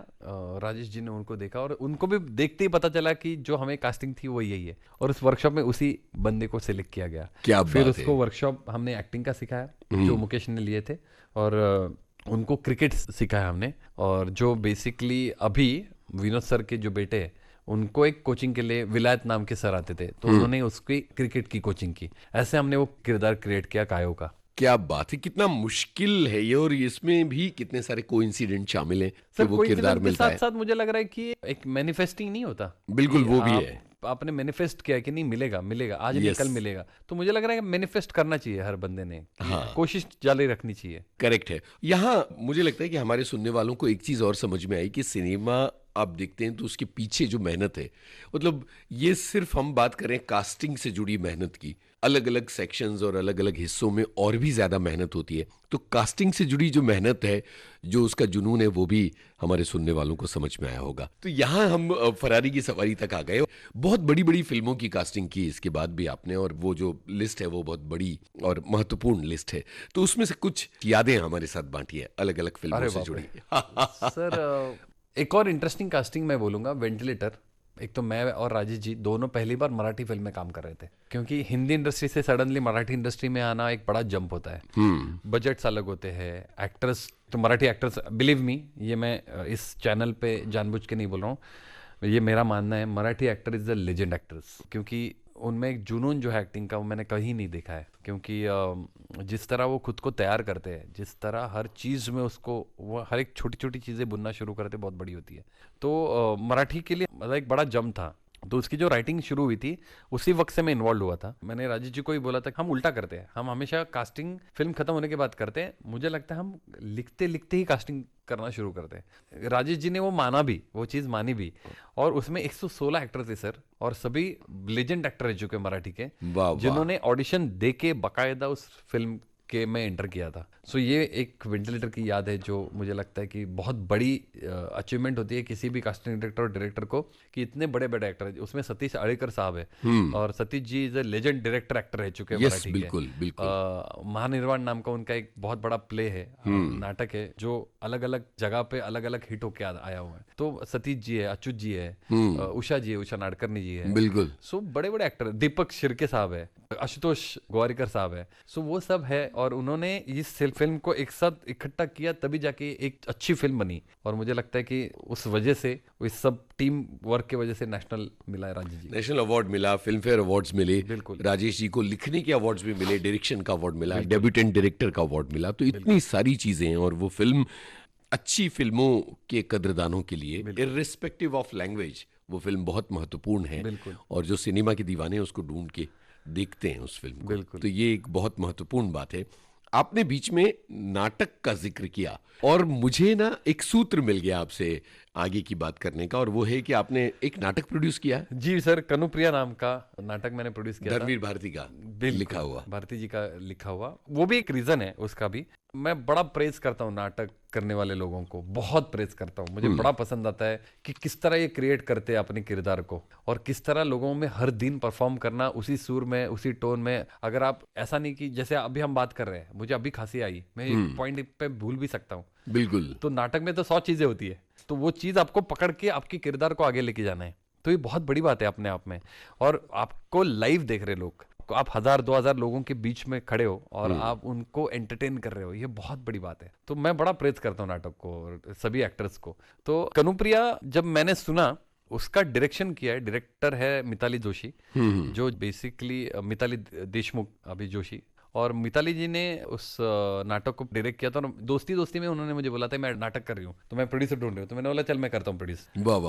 राजेश जी ने उनको देखा, और उनको भी देखते ही पता चला कि जो हमें कास्टिंग थी वो यही है, और उस वर्कशॉप में उसी बंदे को सिलेक्ट किया गया। क्या फिर उसको वर्कशॉप हमने एक्टिंग का सिखाया, जो मुकेश ने लिए थे, और उनको क्रिकेट सिखाया हमने। और जो बेसिकली अभी विनोद सर के जो बेटे हैं, उनको एक कोचिंग के लिए विलायत नाम के सर आते थे, तो उन्होंने उसकी क्रिकेट की कोचिंग की। ऐसे हमने वो किरदार क्रिएट किया कायो का। क्या बात है, कितना मुश्किल है ये, और इसमें भी कितने सारे कोइंसिडेंट शामिल हैं कि वो किरदार मिलता है। साथ साथ मुझे लग रहा है कि एक मैनिफेस्टिंग नहीं होता, बिल्कुल वो भी है। आपने मैनिफेस्ट किया कि नहीं मिलेगा आज नहीं कल मिलेगा, तो मुझे लग रहा है कि मैनिफेस्ट करना चाहिए हर बंदे ने। कोशिश जारी रखनी चाहिए। करेक्ट है। यहाँ मुझे लगता है कि हमारे सुनने वालों को एक चीज और समझ में आई कि सिनेमा आप देखते हैं तो उसके पीछे जो मेहनत है, मतलब ये सिर्फ हम बात करें कास्टिंग से जुड़ी मेहनत की, अलग अलग सेक्शंस और अलग अलग हिस्सों में और भी ज्यादा मेहनत होती है। तो कास्टिंग से जुड़ी जो मेहनत है, जो उसका जुनून है, वो भी हमारे सुनने वालों को समझ में आया होगा। तो यहाँ हम फरारी की सवारी तक आ गए। बहुत बड़ी बड़ी फिल्मों की कास्टिंग की इसके बाद भी आपने, और वो जो लिस्ट है वो बहुत बड़ी और महत्वपूर्ण लिस्ट है। तो उसमें से कुछ यादें हमारे साथ बांटिए अलग अलग फिल्मों से जुड़ी। सर एक और इंटरेस्टिंग कास्टिंग मैं बोलूंगा, वेंटिलेटर, एक तो मैं और राजेश जी दोनों पहली बार मराठी फिल्म में काम कर रहे थे, क्योंकि हिंदी इंडस्ट्री से सडनली मराठी इंडस्ट्री में आना एक बड़ा जंप होता है। बजट्स अलग होते हैं, एक्टर्स तो मराठी एक्टर्स, बिलीव मी, ये मैं इस चैनल पे जानबूझ के नहीं बोल रहा हूँ, ये मेरा मानना है, Marathi actor is the legend actors, क्योंकि उनमें एक जुनून जो है एक्टिंग का वो मैंने कहीं नहीं देखा है। क्योंकि जिस तरह वो खुद को तैयार करते हैं, जिस तरह हर चीज़ में उसको वो हर एक छोटी छोटी चीज़ें बुनना शुरू करते, बहुत बड़ी होती है। तो मराठी के लिए मतलब एक बड़ा जम था। तो उसकी जो राइटिंग शुरू हुई थी उसी वक्त से मैं इन्वॉल्व हुआ था। मैंने राजेश जी को ही बोला था हम उल्टा करते हैं, हम हमेशा कास्टिंग फिल्म खत्म होने के बाद करते हैं, मुझे लगता है हम लिखते लिखते ही कास्टिंग करना शुरू करते हैं। राजेश जी ने वो माना भी, वो चीज़ मानी भी, और उसमें 116 एक्टर थे सर, और सभी लेजेंड एक्टर रह चुके मराठी के, जिन्होंने ऑडिशन दे के बाकायदा उस फिल्म के में एंटर किया था। सो ये एक वेंटिलेटर की याद है जो मुझे लगता है कि बहुत बड़ी अचीवमेंट होती है किसी भी कास्टिंग डायरेक्टर और डायरेक्टर को, कि इतने बड़े बड़े एक्टर है। उसमें सतीश अड़ेकर साहब है, और Satish ji is a legend director actor रह चुके हैं मराठी बिल्कुल, के। बिल्कुल। महानिर्वाण नाम का उनका एक बहुत बड़ा प्ले है, नाटक है, जो अलग अलग जगह पे अलग अलग हिट होके आया हुआ है। तो सतीश जी है, अच्युत जी है, उषा जी है, उषा नाडकर्णी जी है, बिल्कुल। सो बड़े बड़े एक्टर, दीपक शिर्के साहब है, आशुतोष गोवारिकर साहब है, सो वो सब है, और उन्होंने इस फिल्म को एक साथ इकट्ठा किया, तभी जाके एक अच्छी फिल्म बनी। और मुझे लगता है कि उस वजह से, इस सब टीम वर्क की वजह से नेशनल मिला है राजेश जी, नेशनल अवार्ड मिला, फिल्म फेयर अवार्ड्स मिले, बिल्कुल। राजेश जी को लिखने के अवार्ड्स भी मिले, डायरेक्शन का अवार्ड मिला, डेब्यूटेंट डायरेक्टर का अवार्ड मिला। तो इतनी सारी चीजें हैं, और वो फिल्म अच्छी फिल्मों के कदरदानों के लिए इर्रिस्पेक्टिव ऑफ लैंग्वेज वो फिल्म बहुत महत्वपूर्ण है, और जो सिनेमा के दीवाने उसको ढूंढ के देखते हैं उस फिल्म को। तो ये एक बहुत महत्वपूर्ण बात है। आपने बीच में नाटक का जिक्र किया, और मुझे ना एक सूत्र मिल गया आपसे आगे की बात करने का, और वो है कि आपने एक नाटक प्रोड्यूस किया है। जी सर, कनुप्रिया नाम का नाटक मैंने प्रोड्यूस किया था, धर्मवीर भारती का लिखा हुआ, भारती जी का लिखा हुआ। वो भी एक रीजन है उसका भी। मैं बड़ा प्रेज करता हूँ नाटक करने वाले लोगों को, बहुत प्रेज करता हूँ। मुझे बड़ा पसंद आता है कि किस तरह ये क्रिएट करते हैं अपने किरदार को, और किस तरह लोगों में हर दिन परफॉर्म करना उसी सुर में, उसी टोन में। अगर आप ऐसा नहीं कि जैसे अभी हम बात कर रहे हैं, मुझे अभी खांसी आई, मैं एक पॉइंट पे भूल भी सकता हूँ, बिल्कुल। तो नाटक में तो 100 चीजें होती है, तो वो चीज आपको पकड़ के आपके किरदार को आगे लेके जाना है। तो ये बहुत बड़ी बात है अपने आप में। और आपको लाइव देख रहे लोग, आप 1000-2000 लोगों के बीच में खड़े हो और आप उनको एंटरटेन कर रहे हो, ये बहुत बड़ी बात है। तो मैं बड़ा प्रेज करता हूँ नाटक को और सभी एक्टर्स को। तो कनुप्रिया जब मैंने सुना, उसका डायरेक्शन किया है, डायरेक्टर है मिताली जोशी, जो बेसिकली मिताली देशमुख अभी जोशी, और मिताली जी ने उस नाटक को डायरेक्ट किया था। और दोस्ती दोस्ती में उन्होंने मुझे बोला था मैं नाटक कर रही हूँ, तो मैं प्रोड्यूसर ढूंढ रही हूँ। तो मैंने बोला चल मैं करता हूँ प्रोड्यूस।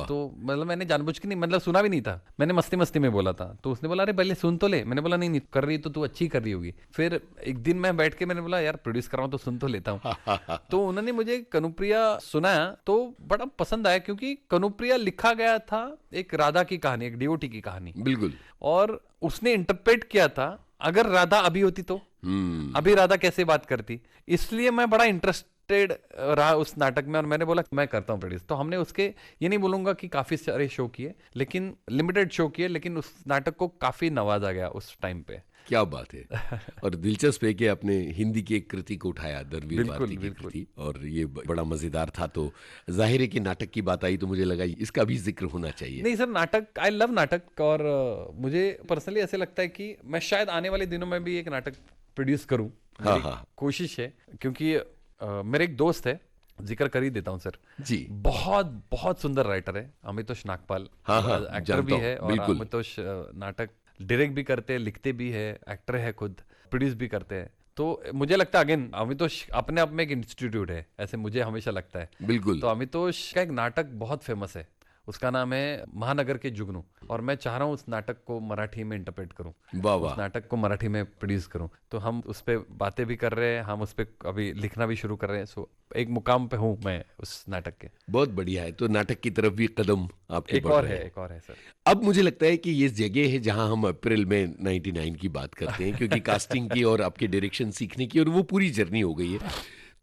तो मतलब मैंने जानबूझ के नहीं, मतलब सुना भी नहीं था, मैंने मस्ती मस्ती में बोला था। तो उसने बोला अरे पहले सुन तो ले। मैंने बोला नहीं कर रही तो तू अच्छी कर रही होगी। फिर एक दिन मैं बैठ के मैंने बोला यार प्रोड्यूस कर रहा हूँ तो सुन तो लेता हूँ। तो उन्होंने मुझे कनुप्रिया सुनाया तो बड़ा पसंद आया, क्योंकि कनुप्रिया लिखा गया था एक राधा की कहानी, एक डिवोटी की कहानी, बिल्कुल। और उसने इंटरप्रेट किया था अगर राधा अभी होती तो अभी राधा कैसे बात करती। इसलिए मैं बड़ा इंटरेस्टेड रहा उस नाटक में, और मैंने बोला मैं करता हूँ प्रोड्यूस। तो हमने उसके, ये नहीं बोलूंगा कि काफी सारे शो किए, लेकिन लिमिटेड शो किए, लेकिन उस नाटक को काफी नवाजा गया उस टाइम पे। क्या बात है। और दिलचस्प है कि आपने हिंदी की एक कृति को उठाया, धर्मवीर भारती की कृति, और ये बड़ा मजेदार था। तो जाहिर है कि नाटक की बात आई तो मुझे लगा इसका भी जिक्र होना चाहिए। नहीं सर, नाटक, आई लव नाटक, और मुझे पर्सनली ऐसे लगता है कि मैं शायद आने वाले दिनों में भी एक नाटक प्रोड्यूस करूं। हाँ। कोशिश है, क्योंकि मेरे एक दोस्त है, जिक्र कर ही देता हूं सर जी, बहुत बहुत सुंदर राइटर है, अमितोष नागपाल। एक्टर भी है, और अमितोष नाटक डायरेक्ट भी करते हैं, लिखते भी है, एक्टर है खुद, प्रोड्यूस भी करते हैं। तो मुझे लगता है अगेन अमितोष अपने आप में एक इंस्टीट्यूट है, ऐसे मुझे हमेशा लगता है। बिल्कुल। तो अमितोष का एक नाटक बहुत फेमस है, उसका नाम है महानगर के जुगनू, और मैं चाह रहा हूँ उस नाटक को मराठी में इंटरप्रेट करूँ, उस नाटक को मराठी में प्रोड्यूस करूँ। तो हम उस पर बातें भी कर रहे हैं, हम उस पर अभी लिखना भी शुरू कर रहे हैं। सो एक मुकाम पे हूँ मैं उस नाटक के। बहुत बढ़िया है। तो नाटक की तरफ भी कदम आपके एक और है सर। अब मुझे लगता है कि ये जगह है जहां हम अप्रैल में 99 की बात करते हैं, क्योंकि कास्टिंग की और आपके डायरेक्शन सीखने की और वो पूरी जर्नी हो गई है।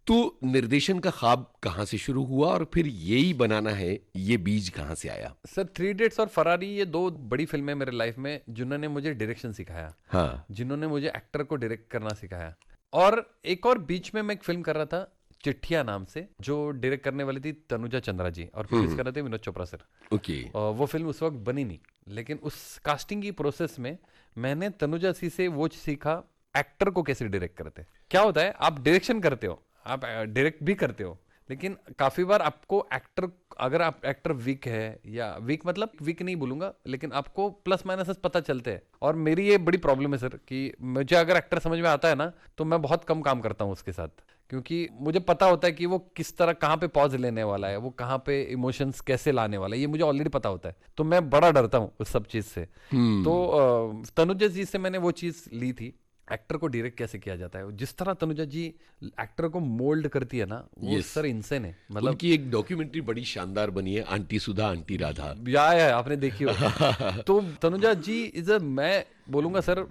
तो निर्देशन का ख्वाब कहाँ से शुरू हुआ, और फिर यही बनाना है, ये बीज कहाँ से आया? सर, 3 इडियट्स और फरारी ये 2 बड़ी फिल्में मेरे लाइफ में, जिन्होंने मुझे डायरेक्शन सिखाया, हाँ, जिन्होंने मुझे एक्टर को डायरेक्ट करना सिखाया। और एक और बीच में मैं एक फिल्म कर रहा था चिट्ठिया नाम से, जो डायरेक्ट करने वाली थी तनुजा चंद्रा जी और प्रोड्यूस कर रहे थे विनोद चोपड़ा सर। ओके। वो फिल्म उस वक्त बनी नहीं, लेकिन उस कास्टिंग की प्रोसेस में मैंने तनुजा सी से वो सीखा एक्टर को कैसे डायरेक्ट करते हैं। क्या होता है, आप डायरेक्शन करते हो, आप डायरेक्ट भी करते हो, लेकिन काफी बार आपको एक्टर, अगर आप एक्टर वीक है, या वीक मतलब वीक नहीं बोलूंगा, लेकिन आपको प्लस माइनस पता चलते हैं। और मेरी ये बड़ी प्रॉब्लम है सर कि मुझे अगर एक्टर समझ में आता है ना तो मैं बहुत कम काम करता हूँ उसके साथ, क्योंकि मुझे पता होता है कि वो किस तरह कहाँ पे पॉज लेने वाला है, वो कहाँ पे इमोशंस कैसे लाने वाला है, ये मुझे ऑलरेडी पता होता है। तो मैं बड़ा डरता हूँ उस सब चीज से। तो तनुजा जी से मैंने वो चीज ली थी, एक्टर को डायरेक्ट कैसे किया जाता है। जिस तरह तनुजा जी एक्टर को मोल्ड करती है ना, वो सर इनसेन है। मतलब उनकी एक डॉक्यूमेंट्री बड़ी शानदार बनी है, आंटी सुधा आंटी राधा, या आपने देखी हो। तो तनुजा जी इज अ, मैं बोलूंगा सर,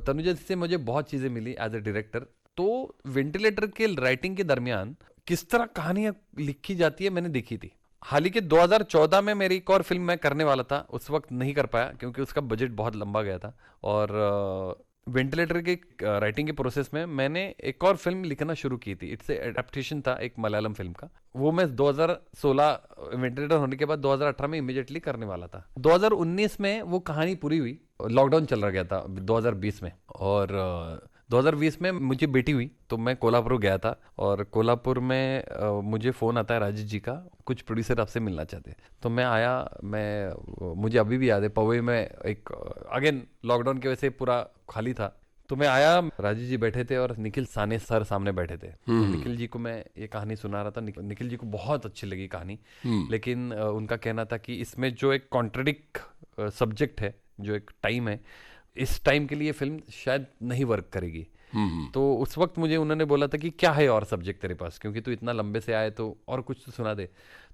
तनुजा जी से मुझे बहुत चीजें मिली एज ए डायरेक्टर। तो वेंटिलेटर के राइटिंग के दरमियान किस तरह कहानियां लिखी जाती है मैंने देखी थी। हाल ही के 2014 में मेरी एक और फिल्म मैं करने वाला था, उस वक्त नहीं कर पाया क्योंकि उसका बजट बहुत लंबा गया था। और वेंटिलेटर के राइटिंग के प्रोसेस में मैंने एक और फिल्म लिखना शुरू की थी। इट्स एडेप्टेशन था एक मलयालम फिल्म का। वो मैं 2016 वेंटिलेटर होने के बाद 2018 में इमीडिएटली करने वाला था। 2019 में वो कहानी पूरी हुई, लॉकडाउन चल रहा गया था 2020 में, और 2020 में मुझे बेटी हुई तो मैं कोल्हापुर गया था। और कोल्हापुर में मुझे फ़ोन आता है राजेश जी का, कुछ प्रोड्यूसर आपसे मिलना चाहते हैं। तो मैं आया, मुझे अभी भी याद है, पवे में एक, अगेन लॉकडाउन की वजह से पूरा खाली था। तो मैं आया, राजेश जी बैठे थे और निखिल साने सर सामने बैठे थे। तो निखिल जी को मैं ये कहानी सुना रहा था। निखिल जी को बहुत अच्छी लगी कहानी, लेकिन उनका कहना था कि इसमें जो एक कॉन्ट्रडिक्ट सब्जेक्ट है, जो एक टाइम है, इस टाइम के लिए फिल्म शायद नहीं वर्क करेगी। तो उस वक्त मुझे उन्होंने बोला था कि क्या है और सब्जेक्ट तेरे पास, क्योंकि तू इतना लंबे से आए तो और कुछ तो सुना दे।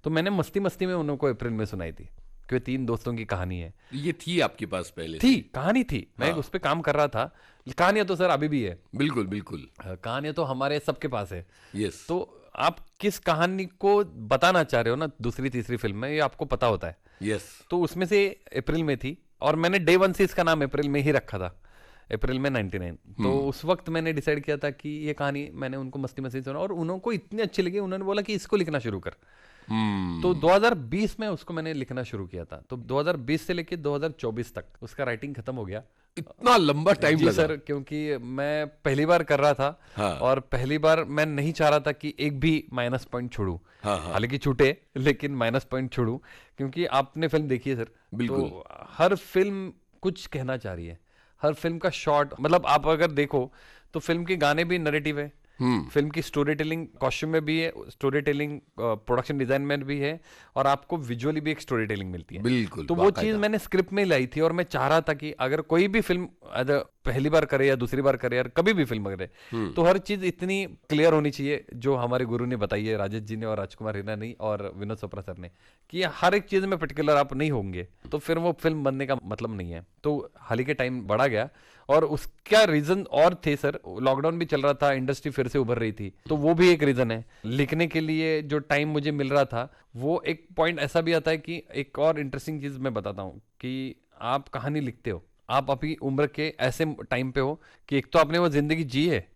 तो मैंने मस्ती मस्ती में उनको अप्रैल में सुनाई थी कि 3 दोस्तों की कहानी है। ये थी आपके पास पहले थी कहानी थी, मैं उस पर काम कर रहा था। कहानियां तो सर अभी भी है, बिल्कुल बिल्कुल, कहानियां तो हमारे सबके पास है। यस। तो आप किस कहानी को बताना चाह रहे हो ना दूसरी तीसरी फिल्म में, ये आपको पता होता है। यस। तो उसमें से अप्रैल में थी, और मैंने डे 1 से इसका नाम अप्रैल में ही रखा था, अप्रैल में 99। तो उस वक्त मैंने डिसाइड किया था कि ये कहानी, मैंने उनको मस्ती मस्ती सुना और उनको इतनी अच्छी लगी, उन्होंने बोला कि इसको लिखना शुरू कर। तो 2020 में उसको मैंने लिखना शुरू किया था। तो 2020 से लेके 2024 तक उसका राइटिंग खत्म हो गया। इतना लंबा टाइम लगा सर, क्योंकि मैं पहली बार कर रहा था। हाँ। और पहली बार मैं नहीं चाह रहा था कि एक भी माइनस पॉइंट छोड़ू। हाँ, हाँ। हालांकि छूटे, लेकिन माइनस पॉइंट छोड़ू, क्योंकि आपने फिल्म देखी है सर। बिल्कुल। तो हर फिल्म कुछ कहना चाह रही है, हर फिल्म का शॉट, मतलब आप अगर देखो तो फिल्म के गाने भी नरेटिव है, फिल्म की स्टोरी टेलिंग कॉस्ट्यूम में भी है, स्टोरी टेलिंग प्रोडक्शन डिजाइन में भी है, और आपको विजुअली भी एक स्टोरी टेलिंग मिलती है। बिल्कुल। तो वो चीज मैंने स्क्रिप्ट में लाई थी, और मैं चाह रहा था कि अगर कोई भी फिल्म पहली बार करे या दूसरी बार करे या कभी भी फिल्म करे, तो हर चीज इतनी क्लियर होनी चाहिए, जो हमारे गुरु ने बताई है, राजेश जी ने और राजकुमार हिना ने और विनोद चोपड़ा सर ने, कि हर एक चीज में पर्टिकुलर आप नहीं होंगे तो फिर वो फिल्म बनने का मतलब नहीं है। तो हाल ही के टाइम बढ़ा गया, और उसका रीजन और थे सर, लॉकडाउन भी चल रहा था, इंडस्ट्री फिर से उभर रही थी, तो वो भी एक रीजन है। लिखने के लिए जो टाइम मुझे मिल रहा था, वो एक पॉइंट ऐसा भी आता है कि एक और इंटरेस्टिंग चीज मैं बताता हूँ कि आप कहानी लिखते हो, आप अभी उम्र के ऐसे टाइम पे हो कि एक तो आपने वो जिंदगी जी है,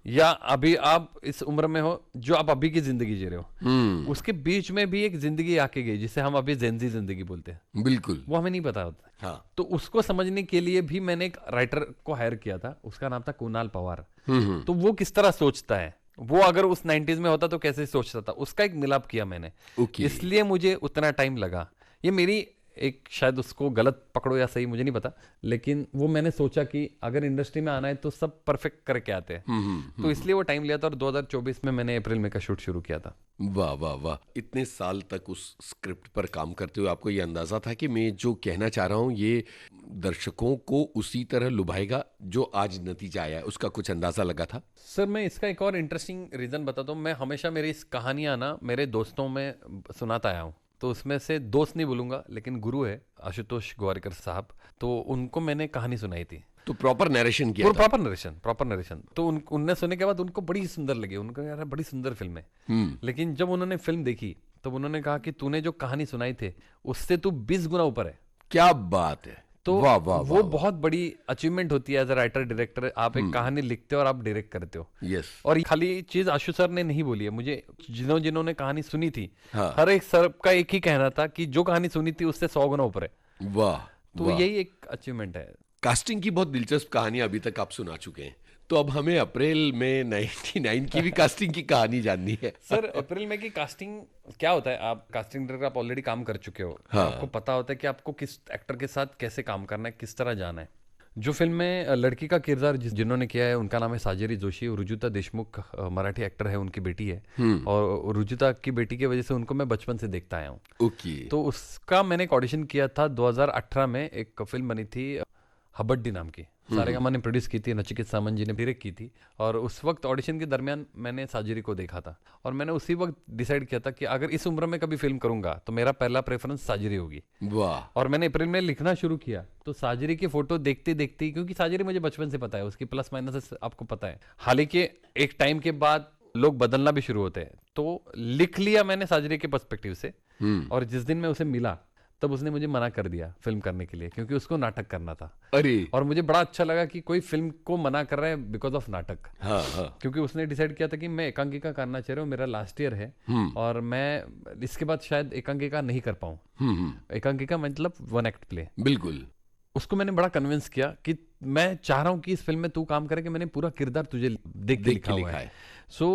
या अभी आप इस उम्र में हो जो आप अभी की जिंदगी जी रहे हो, उसके बीच में भी एक जिंदगी आके गई जिसे हम अभी जेनजी जिंदगी बोलते हैं। बिल्कुल। वो हमें नहीं पता होता। हाँ। तो उसको समझने के लिए भी मैंने एक राइटर को हायर किया था, उसका नाम था कुणाल पवार। तो वो किस तरह सोचता है, वो अगर उस 90s में होता तो कैसे सोचता था, उसका एक मिलाप किया मैंने। इसलिए मुझे उतना टाइम लगा। ये मेरी एक, शायद उसको गलत पकड़ो या सही मुझे नहीं पता, लेकिन वो मैंने सोचा कि अगर इंडस्ट्री में आना है तो सब परफेक्ट करके आते हैं। तो इसलिए वो टाइम लिया था, और 2024 में मैंने अप्रैल में का शूट शुरू किया था। वाह वाह वाह। इतने साल तक उस स्क्रिप्ट पर काम करते हुए आपको ये अंदाजा था कि मैं जो कहना चाह रहा हूँ ये दर्शकों को उसी तरह लुभाएगा जो आज नतीजा आया है, उसका कुछ अंदाजा लगा था? सर, मैं इसका एक और इंटरेस्टिंग रीजन बताता हूँ। मैं हमेशा मेरी इस कहानियां ना मेरे दोस्तों में सुनाता आया हूँ। तो उसमें से दोस्त नहीं बोलूंगा, लेकिन गुरु है आशुतोष गोवारिकर साहब, तो उनको मैंने कहानी सुनाई थी। तो प्रॉपर नरेशन किया था? Proper narration. तो उनने सुनने के बाद उनको बड़ी सुंदर लगी, उनको यार बड़ी सुंदर फिल्म है। लेकिन जब उन्होंने फिल्म देखी तब उन्होंने कहा कि तूने जो कहानी सुनाई थे उससे तू 20 गुना ऊपर है। क्या बात है। तो वाह, वाह, वो वाह, बहुत बड़ी अचीवमेंट होती है एज अ राइटर डायरेक्टर। आप एक कहानी लिखते हो और आप डायरेक्ट करते हो। यस। और ये खाली चीज आशु सर ने नहीं बोली है, मुझे जिन्होंने कहानी सुनी थी, हाँ। हर एक सर का एक ही कहना था कि जो कहानी सुनी थी उससे 100 गुना ऊपर है। वाह, तो वाह। यही एक अचीवमेंट है। कास्टिंग की बहुत दिलचस्प कहानी अभी तक आप सुना चुके हैं, तो अब हमें अप्रैल में 99 की भी कास्टिंग की कहानी जाननी है। सर अप्रैल में की कास्टिंग क्या होता है, आप कास्टिंग डायरेक्टर आप ऑलरेडी काम कर चुके हो। हाँ। आपको पता होता है कि आपको किस एक्टर के साथ कैसे काम करना है, किस तरह जाना है। जो फिल्म में लड़की का किरदार जिन्होंने किया है उनका नाम है साजिरी जोशी। रुजुता देशमुख मराठी एक्टर है, उनकी बेटी है। और रुजुता की बेटी की वजह से उनको मैं बचपन से देखता आया हूँ। ओके। तो उसका मैंने एक ऑडिशन किया था 2018 में। एक फिल्म बनी थी हबड्डी नाम की, सारेगामा ने प्रोड्यूस की थी, नचिकेत सामंत जी ने डायरेक्ट की थी। और उस वक्त ऑडिशन के दरमियान मैंने साजिरी को देखा था और मैंने उसी वक्त डिसाइड किया था कि अगर इस उम्र में कभी फिल्म करूंगा तो मेरा पहला प्रेफरेंस साजिरी होगी। वाह। और मैंने अप्रैल में लिखना शुरू किया तो साजिरी की फोटो देखते देखते, क्योंकि साजिरी मुझे बचपन से पता है, उसकी प्लस माइनस आपको पता है। हालांकि एक टाइम के बाद लोग बदलना भी शुरू होते हैं, तो लिख लिया मैंने साजिरी के पर्सपेक्टिव से। और जिस दिन मैं उसे मिला तब उसने मुझे मना कर दिया फिल्म करने के लिए, क्योंकि उसको नाटक करना था। अरे। और मुझे बड़ा अच्छा लगा कि कोई फिल्म को मना कर रहा है बिकॉज ऑफ नाटक। हाँ, हाँ। क्योंकि उसने डिसाइड किया था कि मैं एकांकिका करना चाह रहा हूँ, मेरा लास्ट ईयर है और मैं इसके बाद शायद एकांकिका नहीं कर पाऊँ। एकांकिका मतलब 1 एक्ट प्ले। बिल्कुल। उसको मैंने बड़ा कन्विंस किया कि मैं चाह रहा हूं कि इस फिल्म में तू काम करे, कि मैंने पूरा किरदार तुझे देख के लिखा हुआ है। सो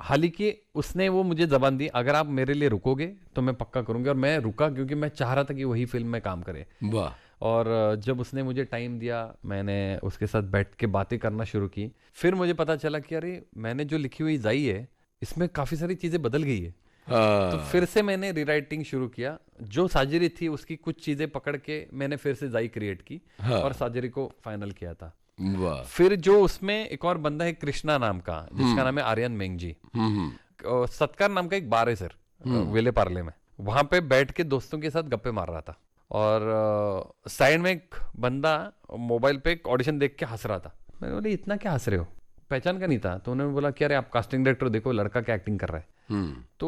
हालांकि उसने वो मुझे जबान दी, अगर आप मेरे लिए रुकोगे तो मैं पक्का करूंगा। और मैं रुका क्योंकि मैं चाह रहा था कि वही फिल्म में काम करे। वाह। और जब उसने मुझे टाइम दिया, मैंने उसके साथ बैठ के बातें करना शुरू की। फिर मुझे पता चला कि अरे मैंने जो लिखी हुई जाई है इसमें काफी सारी चीजें बदल गई है। तो फिर से मैंने रीराइटिंग शुरू किया। जो साजिरी थी उसकी कुछ चीजें पकड़ के मैंने फिर से जाई क्रिएट की और साजिरी को फाइनल किया था। वाह। फिर जो उसमें एक और बंदा है कृष्णा नाम का, जिसका नाम है आर्यन मेंग जी। सत्कार नाम का एक बार है सर वेले पार्ले में, वहां पे बैठ के दोस्तों के साथ गप्पे मार रहा था और साइड में एक बंदा मोबाइल पे ऑडिशन देख के हंस रहा था। मैंने बोला इतना क्या हंस रहे हो, पहचान का नहीं था। तो उन्होंने बोला कि अरे आप कास्टिंग डायरेक्टर देखो, लड़का क्या एक्टिंग कर रहा है। तो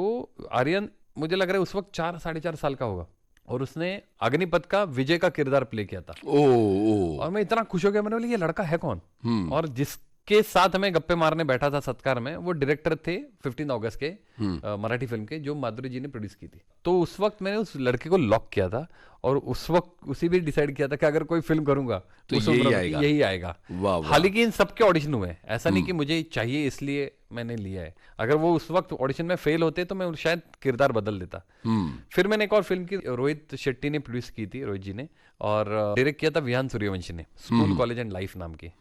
आर्यन मुझे लग रहा है उस वक्त 4-4.5 साल का होगा और उसने अग्निपथ का विजय का किरदार प्ले किया था। और मैं इतना खुश हो गया, मैंने बोला ये लड़का है कौन। और जिसके साथ मैं गप्पे मारने बैठा था सत्कार में, वो डायरेक्टर थे 15 अगस्त के मराठी फिल्म के, जो माधुरी जी ने प्रोड्यूस की थी। तो उस वक्त मैंने उस लड़के को लॉक किया था और उस वक्त उसी भी डिसाइड किया था कि अगर कोई फिल्म करूंगा तो यही आएगा। हालांकि इन सबके ऑडिशन हुए, ऐसा नहीं कि मुझे चाहिए इसलिए मैंने लिया है। अगर वो उस वक्त ऑडिशन में फेल होते तो मैं शायद किरदार बदल देता। फिर मैंने एक और फिल्म की, रोहित शेट्टी ने प्रोड्यूस की थी, रोहित जी ने, और डायरेक्ट किया था विहान सूर्यवंशी ने, स्कूल कॉलेज एंड लाइफ नाम की।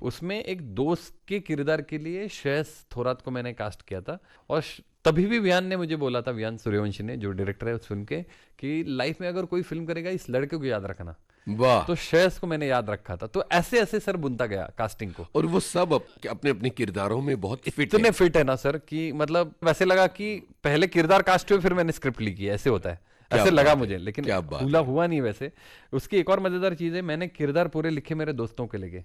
उसमें एक दोस्त के किरदार के लिए श्रेयस थोरात को मैंने कास्ट किया था। और तभी भी विहान ने मुझे बोला था, विहान सूर्यवंशी ने जो डायरेक्टर है उस फिल्म के, कि लाइफ में अगर कोई फिल्म करेगा इस लड़के को याद रखना। वाह। तो श्रेयस को मैंने याद रखा था। तो ऐसे ऐसे सर बुनता गया कास्टिंग को। और वो सब अपने अपने किरदारों में बहुत फिट इतने फिट है ना सर कि मतलब वैसे लगा कि पहले किरदार कास्ट हुए फिर मैंने स्क्रिप्ट लिखी है, ऐसे होता है, ऐसे लगा मुझे। लेकिन हुआ नहीं वैसे। उसकी एक और मजेदार चीज है, मैंने किरदार पूरे लिखे मेरे दोस्तों के लेके।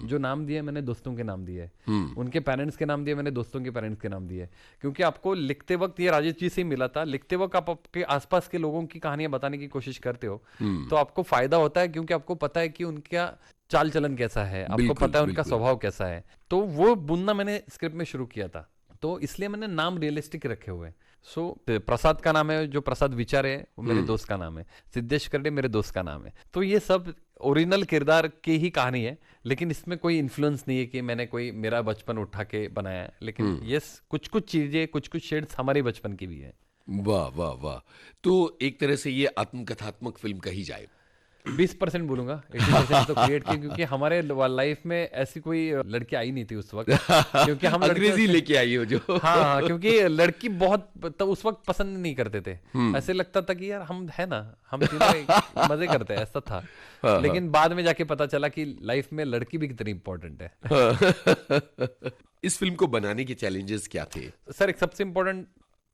जो नाम दिए मैंने दोस्तों के नाम दिए, उनके पेरेंट्स के नाम दिए मैंने दोस्तों के पेरेंट्स के नाम दिए। क्योंकि आपको लिखते वक्त, ये राजेश जी से ही मिला था, लिखते वक्त आप आपके आसपास के लोगों की कहानियां बताने की कोशिश करते हो तो आपको फायदा होता है, क्योंकि आपको पता है कि उनका चाल चलन कैसा है, आपको पता है उनका स्वभाव कैसा है। तो वो बुनना मैंने स्क्रिप्ट में शुरू किया था, तो इसलिए मैंने नाम रियलिस्टिक रखे हुए। सो प्रसाद का नाम है, जो प्रसाद विचार है वो मेरे दोस्त का नाम है। सिद्धेश करडे मेरे दोस्त का नाम है। तो ये सब ओरिजिनल किरदार की ही कहानी है, लेकिन इसमें कोई इन्फ्लुएंस नहीं है कि मैंने कोई मेरा बचपन उठा के बनाया है। लेकिन ये कुछ कुछ चीजें, कुछ कुछ शेड्स हमारे बचपन की भी है। वाह वाह वाह। तो एक तरह से ये आत्मकथात्मक फिल्म कही जाए। 20% बोलूंगा, 80% तो क्रिएट की, क्योंकि हमारे लाइफ में ऐसी कोई लड़की आई नहीं थी उस वक्त। क्योंकि हम अंग्रेजी लेके आई हो जो। हाँ, क्योंकि लड़की बहुत तो उस वक्त पसंद नहीं करते थे। ऐसे लगता था कि यार हम है ना, हम मजे करते हैं, ऐसा था। लेकिन बाद में जाके पता चला कि लाइफ में लड़की भी कितनी इंपॉर्टेंट है। इस फिल्म को बनाने के चैलेंजेस क्या थे सर? एक सबसे इंपॉर्टेंट,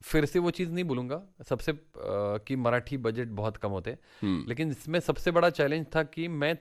फिर से वो चीज नहीं बोलूंगा सबसे कि मराठी बजट बहुत कम होते, लेकिन इसमें सबसे बड़ा चैलेंज था कि मैं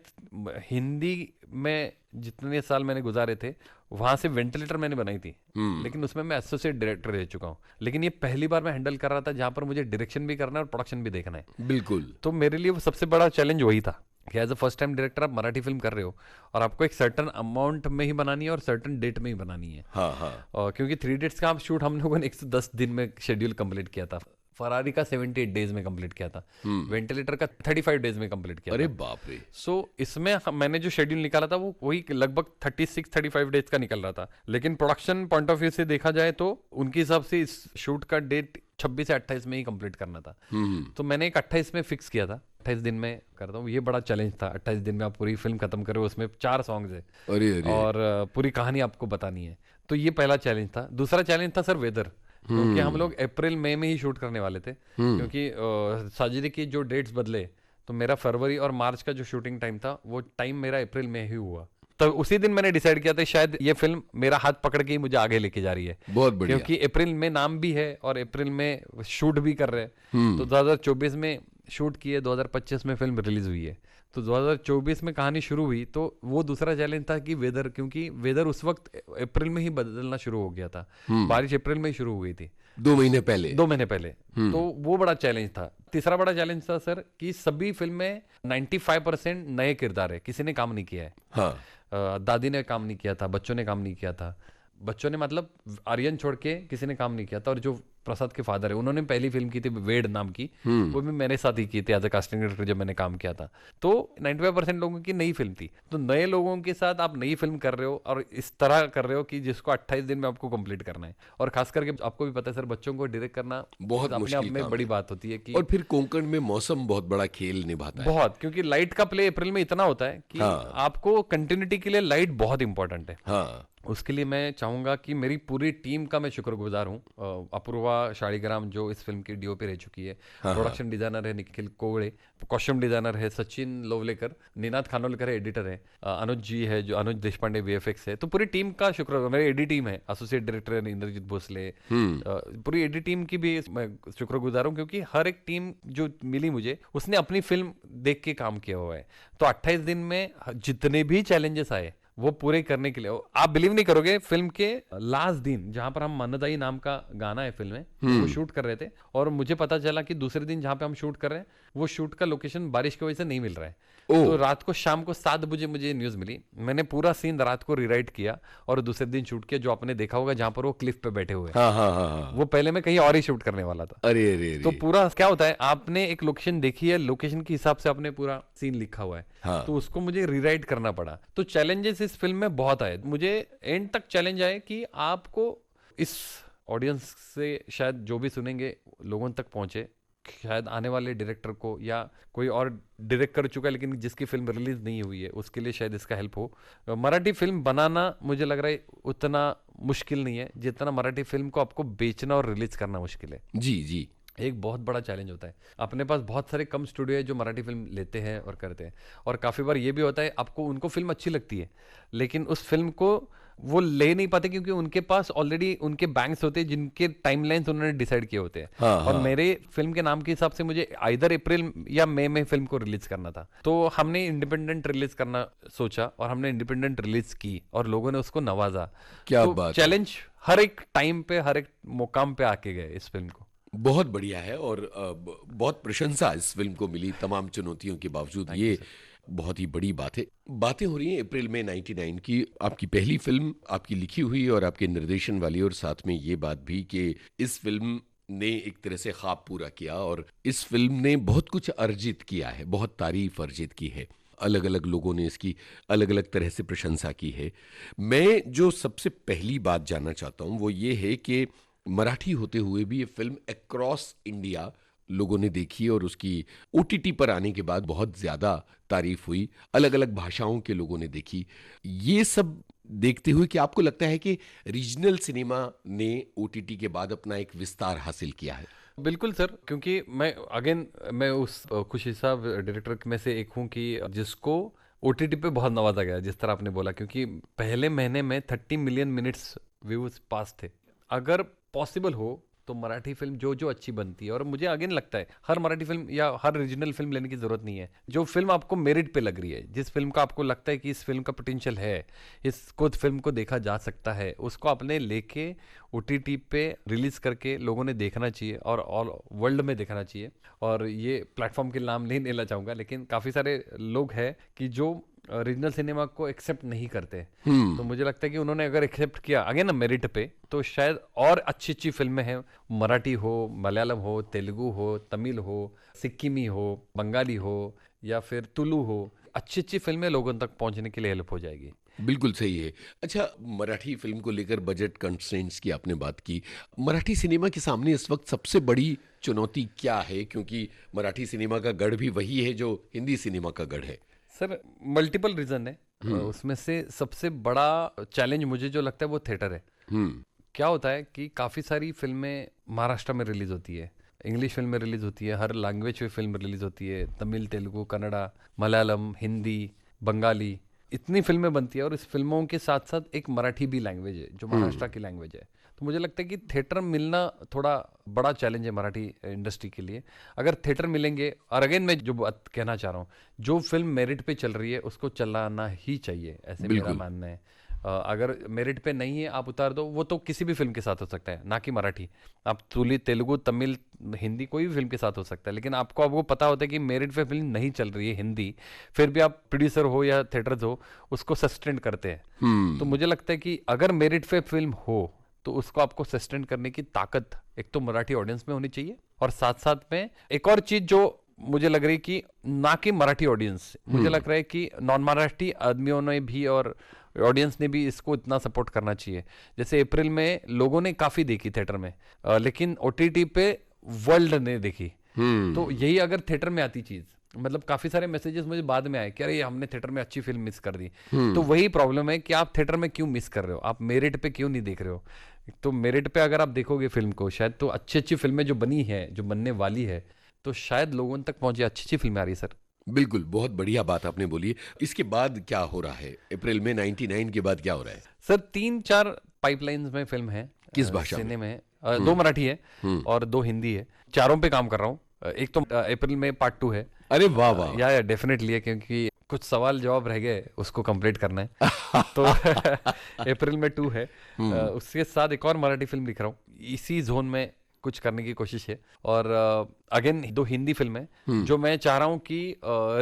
हिंदी में जितने साल मैंने गुजारे थे वहां से वेंटिलेटर मैंने बनाई थी, लेकिन उसमें मैं एसोसिएट डायरेक्टर रह चुका हूँ। लेकिन ये पहली बार मैं हैंडल कर रहा था जहां पर मुझे डायरेक्शन भी करना है और प्रोडक्शन भी देखना है। बिल्कुल। तो मेरे लिए वो सबसे बड़ा चैलेंज वही था कि as a first time director आप मराठी फिल्म कर रहे हो और आपको एक सर्टन अमाउंट में ही बनानी है और सर्टन डेट में ही बनानी है। हाँ हाँ। और क्योंकि 3 इडियट्स का शूट हम लोगों ने 110 दिन में शेड्यूल कंप्लीट किया था, फरारी का 78 डेज में कंप्लीट किया था, वेंटिलेटर का 35 डेज में कंप्लीट किया अरे था। बाप रे। सो इसमें मैंने जो शेड्यूल निकाला था वो वही लगभग 36-35 डेज का निकल रहा था, लेकिन प्रोडक्शन पॉइंट ऑफ व्यू से देखा जाए तो उनके हिसाब से इस शूट का डेट 26 से 28 में ही कंप्लीट करना था। तो मैंने एक 28 में फिक्स किया था, 28 दिन में करता हूँ। ये बड़ा चैलेंज था, 28 दिन में आप पूरी फिल्म खत्म करो, उसमें 4 सॉन्ग्स है अरे अरे। और पूरी कहानी आपको बतानी है। तो ये पहला चैलेंज था। दूसरा चैलेंज था सर वेदर, क्योंकि हम लोग अप्रैल मई में ही शूट करने वाले थे, क्योंकि साजिद की जो डेट्स बदले तो मेरा फरवरी और मार्च का जो शूटिंग टाइम था वो टाइम मेरा अप्रैल में ही हुआ। तो उसी दिन मैंने डिसाइड किया था शायद ये फिल्म मेरा हाथ पकड़ के ही मुझे आगे लेके जा रही है। बहुत बढ़िया। क्योंकि अप्रैल में नाम भी है और अप्रैल में शूट भी कर रहे हैं। तो 2024 में शूट किए, 2025 में फिल्म रिलीज हुई है। तो 2024 में कहानी शुरू हुई तो वो दूसरा चैलेंज था कि वेदर, क्योंकि वेदर उस वक्त अप्रैल में ही बदलना शुरू हो गया था। बारिश अप्रैल में ही शुरू हुई थी, 2 महीने पहले। 2 महीने पहले। तो वो बड़ा चैलेंज था। तीसरा बड़ा चैलेंज था सर कि सभी फिल्म में 95% नए किरदार है, किसी ने काम नहीं किया है। हाँ। दादी ने काम नहीं किया था, बच्चों ने काम नहीं किया था। बच्चों ने मतलब आर्यन छोड़ के किसी ने काम नहीं किया था। और जो प्रसाद के फादर है उन्होंने पहली फिल्म की थी वेड नाम की, वो भी मेरे साथ ही की थी एज अ कास्टिंग डायरेक्टर जब मैंने काम किया था। तो 95% लोगों की नई फिल्म थी। तो नए लोगों के साथ आप नई फिल्म कर रहे हो और इस तरह कर रहे हो कि जिसको 28 दिन में आपको कंप्लीट करना है। और खास करके आपको भी पता है सर, बच्चों को डायरेक्ट करना बहुत अपने आप मुश्किल में काम बड़ी है। बात होती है कि और फिर कोंकण में मौसम बहुत बड़ा खेल निभाता है। बहुत, क्योंकि लाइट का प्ले अप्रैल में इतना होता है कि आपको कंटिन्यूटी के लिए लाइट बहुत इंपॉर्टेंट है। हाँ। उसके लिए मैं चाहूंगा कि मेरी पूरी टीम का मैं शुक्रगुजार हूँ। अपूर्वा शालिग्राम जो इस फिल्म की डीओपी रह चुकी है, प्रोडक्शन डिजाइनर है निखिल कोवड़े, कॉस्ट्यूम डिजाइनर है सचिन लोवलेकर, निनाद खानोलकर है एडिटर है, अनुज जी है जो अनुज देशपांडे वीएफएक्स है। तो पूरी टीम का शुक्र, मेरी एडी टीम है, एसोसिएट डायरेक्टर है इंद्रजीत भोसले, पूरी एडी टीम की भी मैं शुक्रगुजार हूँ, क्योंकि हर एक टीम जो मिली मुझे उसने अपनी फिल्म देख के काम किया हुआ है। तो 28 दिन में जितने भी चैलेंजेस आए वो पूरे करने के लिए, आप बिलीव नहीं करोगे, फिल्म के लास्ट दिन जहां पर हम मनदाई नाम का गाना है फिल्म में, वो शूट कर रहे थे और मुझे पता चला कि दूसरे दिन जहां पे हम शूट कर रहे हैं वो शूट का लोकेशन बारिश की वजह से नहीं मिल रहा है। तो रात को शाम को 7 बजे मुझे न्यूज मिली, मैंने पूरा सीन रात को रीराइट किया और दूसरे दिन शूट किया, जो आपने देखा होगा जहां पर वो क्लिफ पे बैठे हुए। हाँ हाँ हाँ। वो पहले मैं कहीं और ही शूट करने वाला था। अरे अरे। तो पूरा क्या होता है, आपने एक लोकेशन देखी है, लोकेशन के हिसाब से आपने पूरा सीन लिखा हुआ है। हाँ। तो उसको मुझे रीराइट करना पड़ा। तो चैलेंजेस इस फिल्म में बहुत आए। मुझे एंड तक चैलेंज आए कि आपको इस ऑडियंस से शायद जो भी सुनेंगे लोगों तक पहुंचे, शायद आने वाले डायरेक्टर को या कोई और डायरेक्ट कर चुका है लेकिन जिसकी फिल्म रिलीज नहीं हुई है उसके लिए शायद इसका हेल्प हो। मराठी फिल्म बनाना मुझे लग रहा है उतना मुश्किल नहीं है जितना मराठी फिल्म को आपको बेचना और रिलीज करना मुश्किल है। जी जी। एक बहुत बड़ा चैलेंज होता है। अपने पास बहुत सारे कम स्टूडियो है जो मराठी फिल्म लेते हैं और करते हैं, और काफ़ी बार ये भी होता है आपको उनको फिल्म अच्छी लगती है लेकिन उस फिल्म को वो ले नहीं पाते क्योंकि उनके पास ऑलरेडी उनके बैंक्स होते हैं जिनके टाइमलाइंस उन्होंने डिसाइड किए होते हैं। और मेरे फिल्म के नाम के हिसाब से मुझे आइदर अप्रैल या मई में फिल्म को रिलीज करना था। तो हमने इंडिपेंडेंट रिलीज करना सोचा और हमने इंडिपेंडेंट रिलीज की और लोगों ने उसको नवाजा। क्या तो बात। चैलेंज हर एक टाइम पे, हर एक मुकाम पे आके गए इस फिल्म को। बहुत बढ़िया है और बहुत प्रशंसा इस फिल्म को मिली तमाम चुनौतियों के बावजूद। ये बहुत ही बड़ी बात है। बातें हो रही हैं अप्रैल में 99 की, आपकी पहली फिल्म, आपकी लिखी हुई और आपके निर्देशन वाली, और साथ में ये बात भी कि इस फिल्म ने एक तरह से ख्वाब पूरा किया और इस फिल्म ने बहुत कुछ अर्जित किया है, बहुत तारीफ अर्जित की है। अलग अलग लोगों ने इसकी अलग अलग तरह से प्रशंसा की है। मैं जो सबसे पहली बात जानना चाहता हूँ वो ये है कि मराठी होते हुए भी ये फिल्म अक्रॉस इंडिया लोगों ने देखी और उसकी ओटीटी पर आने के बाद बहुत ज़्यादा तारीफ हुई, अलग अलग भाषाओं के लोगों ने देखी। ये सब देखते हुए कि आपको लगता है कि रीजनल सिनेमा ने ओटीटी के बाद अपना एक विस्तार हासिल किया है? बिल्कुल सर, क्योंकि मैं उस खुशी साहब डायरेक्टर में से एक हूँ कि जिसको ओटीटी पे बहुत नवाजा गया, जिस तरह आपने बोला, क्योंकि पहले महीने में 30 मिलियन मिनट्स व्यूज पास थे। अगर पॉसिबल हो तो मराठी फिल्म जो जो अच्छी बनती है, और मुझे अगेन लगता है हर मराठी फिल्म या हर रीजनल फिल्म लेने की जरूरत नहीं है। जो फिल्म आपको मेरिट पे लग रही है, जिस फिल्म का आपको लगता है कि इस फिल्म का पोटेंशियल है, इसको फिल्म को देखा जा सकता है, उसको आपने लेके OTT पे रिलीज करके लोगों ने देखना चाहिए और ऑल वर्ल्ड में देखना चाहिए। और ये प्लेटफॉर्म के नाम नहीं लेना चाहूंगा, लेकिन काफी सारे लोग हैं कि जो रीजनल सिनेमा को एक्सेप्ट नहीं करते। तो मुझे लगता है कि उन्होंने अगर एक्सेप्ट किया अगेन ना मेरिट पे, तो शायद और अच्छी अच्छी फिल्में हैं, मराठी हो, मलयालम हो, तेलुगु हो, तमिल हो, सिक्किमी हो, बंगाली हो, या फिर तुलु हो, अच्छी अच्छी फिल्में लोगों तक पहुंचने के लिए हेल्प हो जाएगी। बिल्कुल सही है। अच्छा, मराठी फिल्म को लेकर बजट कंस्ट्रेंट्स की आपने बात की। मराठी सिनेमा के सामने इस वक्त सबसे बड़ी चुनौती क्या है? क्योंकि मराठी सिनेमा का गढ़ भी वही है जो हिंदी सिनेमा का गढ़ है। सर मल्टीपल रीजन है, उसमें से सबसे बड़ा चैलेंज मुझे जो लगता है वो थिएटर है। क्या होता है कि काफ़ी सारी फिल्में महाराष्ट्र में रिलीज होती है, इंग्लिश फिल्में रिलीज होती है, हर लैंग्वेज में फिल्म रिलीज होती है, तमिल, तेलुगु, कन्नड़ा, मलयालम, हिंदी, बंगाली, इतनी फिल्में बनती है। और इस फिल्मों के साथ साथ एक मराठी भी लैंग्वेज है जो महाराष्ट्र की लैंग्वेज है। तो मुझे लगता है कि थिएटर मिलना थोड़ा बड़ा चैलेंज है मराठी इंडस्ट्री के लिए। अगर थिएटर मिलेंगे, और अगेन मैं जो बात कहना चाह रहा हूँ, जो फिल्म मेरिट पे चल रही है उसको चलाना ही चाहिए, ऐसे मेरा मानना है। अगर मेरिट पे नहीं है आप उतार दो, वो तो किसी भी फिल्म के साथ हो सकता है, ना कि मराठी। आप तेलुगु, तमिल, हिंदी कोई भी फिल्म के साथ हो सकता है, लेकिन आपको पता होता है कि मेरिट पे फिल्म नहीं चल रही है हिंदी, फिर भी आप प्रोड्यूसर हो या थिएटर्स हो उसको सस्टेन करते हैं। तो मुझे लगता है कि अगर मेरिट पे फिल्म हो तो उसको आपको सस्टेन करने की ताकत एक तो मराठी ऑडियंस में होनी चाहिए, और साथ साथ में एक और चीज जो मुझे लग रही है कि ना कि मराठी ऑडियंस, मुझे लग रहा है कि नॉन मराठी आदमियों ने भी और ऑडियंस ने भी इसको इतना सपोर्ट करना चाहिए। जैसे अप्रैल में लोगों ने काफी देखी थिएटर में, लेकिन OTT पे वर्ल्ड ने देखी। तो यही अगर थिएटर में आती चीज, मतलब काफी सारे मैसेजेस मुझे बाद में आए कि अरे हमने थिएटर में अच्छी फिल्म मिस कर दी। तो वही प्रॉब्लम है कि आप थिएटर में क्यों मिस कर रहे हो, आप मेरिट पे क्यों नहीं देख रहे हो। तो मेरिट पे अगर आप देखोगे फिल्म को, शायद तो अच्छी अच्छी फिल्में जो बनी है, जो बनने वाली है, तो शायद लोगों तक पहुंचे। अच्छी अच्छी फिल्में आ रही है सर। बिल्कुल, बहुत बढ़िया बात आपने बोली है। इसके बाद क्या हो रहा है? अप्रैल में 99 के बाद क्या हो रहा है? सर 3-4 पाइपलाइंस में फिल्म है। किस भाषा में? सिनेमा में 2 मराठी है और 2 हिंदी है। चारों पे काम कर रहा हूँ। एक तो अप्रैल में पार्ट 2 है। अरे वाह वाह। या डेफिनेटली है, क्योंकि कुछ सवाल जवाब रह गए, उसको कंप्लीट करना है। तो अप्रैल में 2 है। उसके साथ एक और मराठी फिल्म लिख रहा हूँ, इसी जोन में कुछ करने की कोशिश है। और अगेन 2 हिंदी फिल्म है जो मैं चाह रहा हूँ कि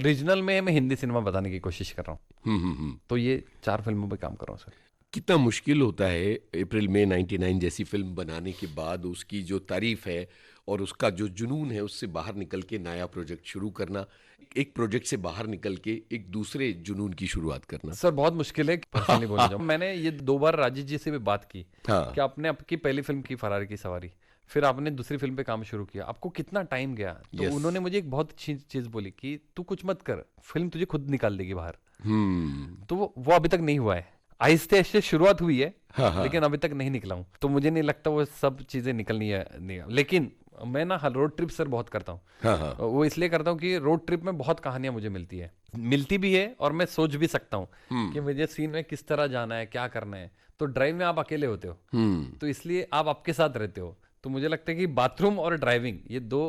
रीजनल में मैं हिंदी सिनेमा बताने की कोशिश कर रहा हूँ। तो ये 4 फिल्मों पे काम कर रहा हूँ सर। कितना मुश्किल होता है अप्रैल में 99 जैसी फिल्म बनाने के बाद उसकी जो तारीफ है और उसका जो जुनून है, उससे बाहर निकल के नया प्रोजेक्ट शुरू करना, एक प्रोजेक्ट से बाहर निकल के एक दूसरे जुनून की शुरुआत करना। सर बहुत मुश्किल है, पर्सनली बोलना चाहूँ। मैंने ये 2 बार राजेश जी से भी बात की कि आपने आपकी पहली फिल्म की फरारी की सवारी, फिर आपने दूसरी फिल्म पे काम शुरू किया, आपको कितना टाइम गया? तो उन्होंने मुझे एक बहुत अच्छी चीज बोली कि तू कुछ मत कर, फिल्म तुझे खुद निकाल देगी बाहर। तो वो अभी तक नहीं हुआ है। आहिस्ते आहिस्ते शुरुआत हुई है, लेकिन अभी तक नहीं निकला हूँ। तो मुझे नहीं लगता वो सब चीजें निकलनी है। लेकिन मैं ना रोड ट्रिप सर बहुत करता हूँ। वो इसलिए करता हूँ कि रोड ट्रिप में बहुत कहानियां मुझे मिलती भी है, और मैं सोच भी सकता हूँ कि मुझे सीन में किस तरह जाना है, क्या करना है। तो ड्राइव में आप अकेले होते हो, तो इसलिए आप आपके साथ रहते हो। तो मुझे लगता है कि बाथरूम और ड्राइविंग, ये 2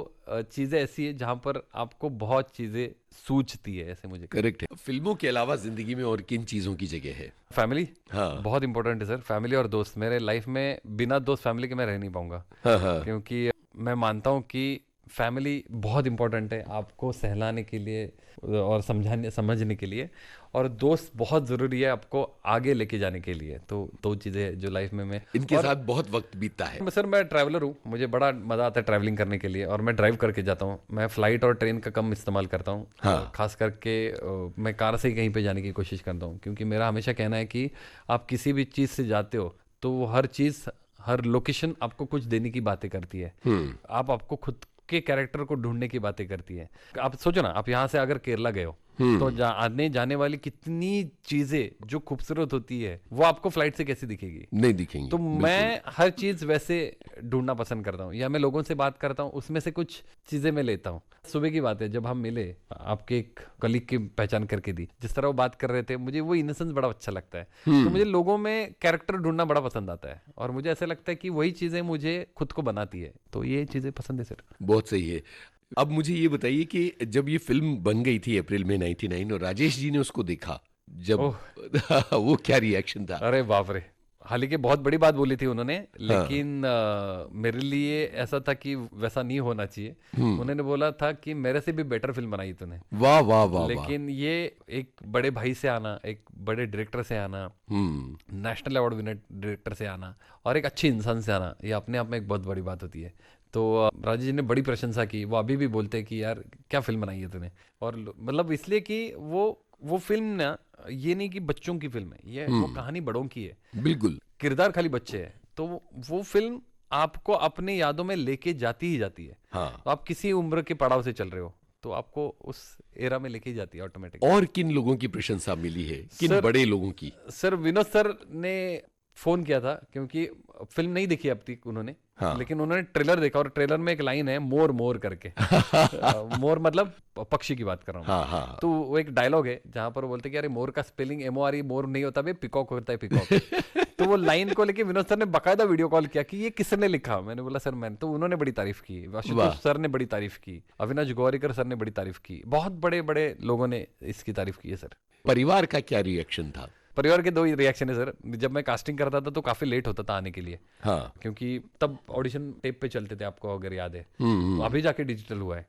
चीजें ऐसी है जहां पर आपको बहुत चीजें सूझती है, ऐसे मुझे। करेक्ट है। फिल्मों के अलावा जिंदगी में और किन चीजों की जगह है? फैमिली बहुत इंपॉर्टेंट है सर। फैमिली और दोस्त, मेरे लाइफ में बिना दोस्त फैमिली के मैं रह नहीं पाऊंगा। क्योंकि मैं मानता हूं कि फैमिली बहुत इंपॉर्टेंट है आपको सहलाने के लिए और समझने के लिए, और दोस्त बहुत जरूरी है आपको आगे लेके जाने के लिए। तो 2 चीजें जो लाइफ में मैं इनके साथ बहुत वक्त बीतता है। सर मैं ट्रैवलर हूँ, मुझे बड़ा मजा आता है ट्रैवलिंग करने के लिए, और मैं ड्राइव करके जाता हूँ। मैं फ्लाइट और ट्रेन का कम इस्तेमाल करता हूँ। खास करके मैं कार से ही कहीं पे जाने की कोशिश करता हूँ, क्योंकि मेरा हमेशा कहना है कि आप किसी भी चीज से जाते हो तो वो हर लोकेशन आपको कुछ देने की बातें करती है। आपको खुद के कैरेक्टर को ढूंढने की बातें करती है। आप सोचो ना, आप यहाँ से अगर केरला गए हो तो आने जाने वाली कितनी चीजें जो खूबसूरत होती है वो आपको फ्लाइट से कैसे दिखेगी? नहीं दिखेंगी। तो मैं हर चीज वैसे ढूंढना पसंद करता हूँ, या मैं लोगों से बात करता हूँ उसमें से कुछ चीजें मैं लेता हूँ। सुबह की बात है, जब हम मिले, आपके एक कलीग की पहचान करके दी, जिस तरह वो बात कर रहे थे, मुझे वो इनोसेंस बड़ा अच्छा लगता है। तो मुझे लोगों में कैरेक्टर ढूंढना बड़ा पसंद आता है, और मुझे ऐसा लगता है कि वही चीजें मुझे खुद को बनाती है। तो ये चीजें पसंद है सर। बहुत सही है। अब मुझे ये बताइए कि जब ये फिल्म बन गई थी अप्रैल में 99 और राजेश जी ने उसको देखा, जब वो क्या रिएक्शन था? अरे बाप रे, हालांकि बहुत बड़ी बात बोली थी उन्होंने, लेकिन मेरे लिए ऐसा था कि वैसा नहीं होना चाहिए। उन्होंने बोला था कि मेरे से भी बेटर फिल्म बनाई तूने। वाह वाह वाह। लेकिन ये एक बड़े भाई से आना, एक बड़े डायरेक्टर से आना, नेशनल अवार्ड विनर डायरेक्टर से आना, और एक अच्छे इंसान से आना, ये अपने आप में एक बहुत बड़ी बात होती है। तो राजेश जी ने बड़ी प्रशंसा की। वो अभी भी बोलते हैं कि यार क्या फिल्म बनाई है तूने। और मतलब इसलिए कि वो फिल्म ना, ये नहीं कि बच्चों की फिल्म है, ये वो कहानी बड़ों की है। बिल्कुल। किरदार खाली बच्चे हैं, तो वो फिल्म आपको अपनी यादों में लेके जाती ही जाती है। हाँ। तो आप किसी उम्र के पड़ाव से चल रहे हो तो आपको उस एरा में लेके ही जाती है ऑटोमेटिक। और किन लोगों की प्रशंसा मिली है, किन बड़े लोगों की? सर विनोद सर ने फोन किया था, क्योंकि फिल्म नहीं देखी अब तक उन्होंने। हाँ। लेकिन उन्होंने ट्रेलर देखा, और ट्रेलर में एक लाइन है मोर मोर करके मोर मतलब पक्षी की बात कर रहा हूँ। हाँ हाँ। तो वो एक डायलॉग है जहां पर वो बोलते हैं कि अरे मोर का स्पेलिंग MORE मोर नहीं होता बे, पिकॉक होता है पिकॉक। तो वो लाइन को लेके विनोद सर ने बकायदा वीडियो कॉल किया कि ये किसने लिखा। मैंने बोला सर मैंने। तो उन्होंने बड़ी तारीफ की, आशुतोष सर ने बड़ी तारीफ की, अविनाश गौरीकर सर ने बड़ी तारीफ की, बहुत बड़े बड़े लोगों ने इसकी तारीफ की है सर। परिवार का क्या रिएक्शन था? परिवार के दो ही रिएक्शन है सर। जब मैं कास्टिंग करता था तो काफी लेट होता था आने के लिए। हाँ। क्योंकि तब ऑडिशन टेप पे चलते थे, आपको अगर याद है। तो अभी जाके डिजिटल हुआ है।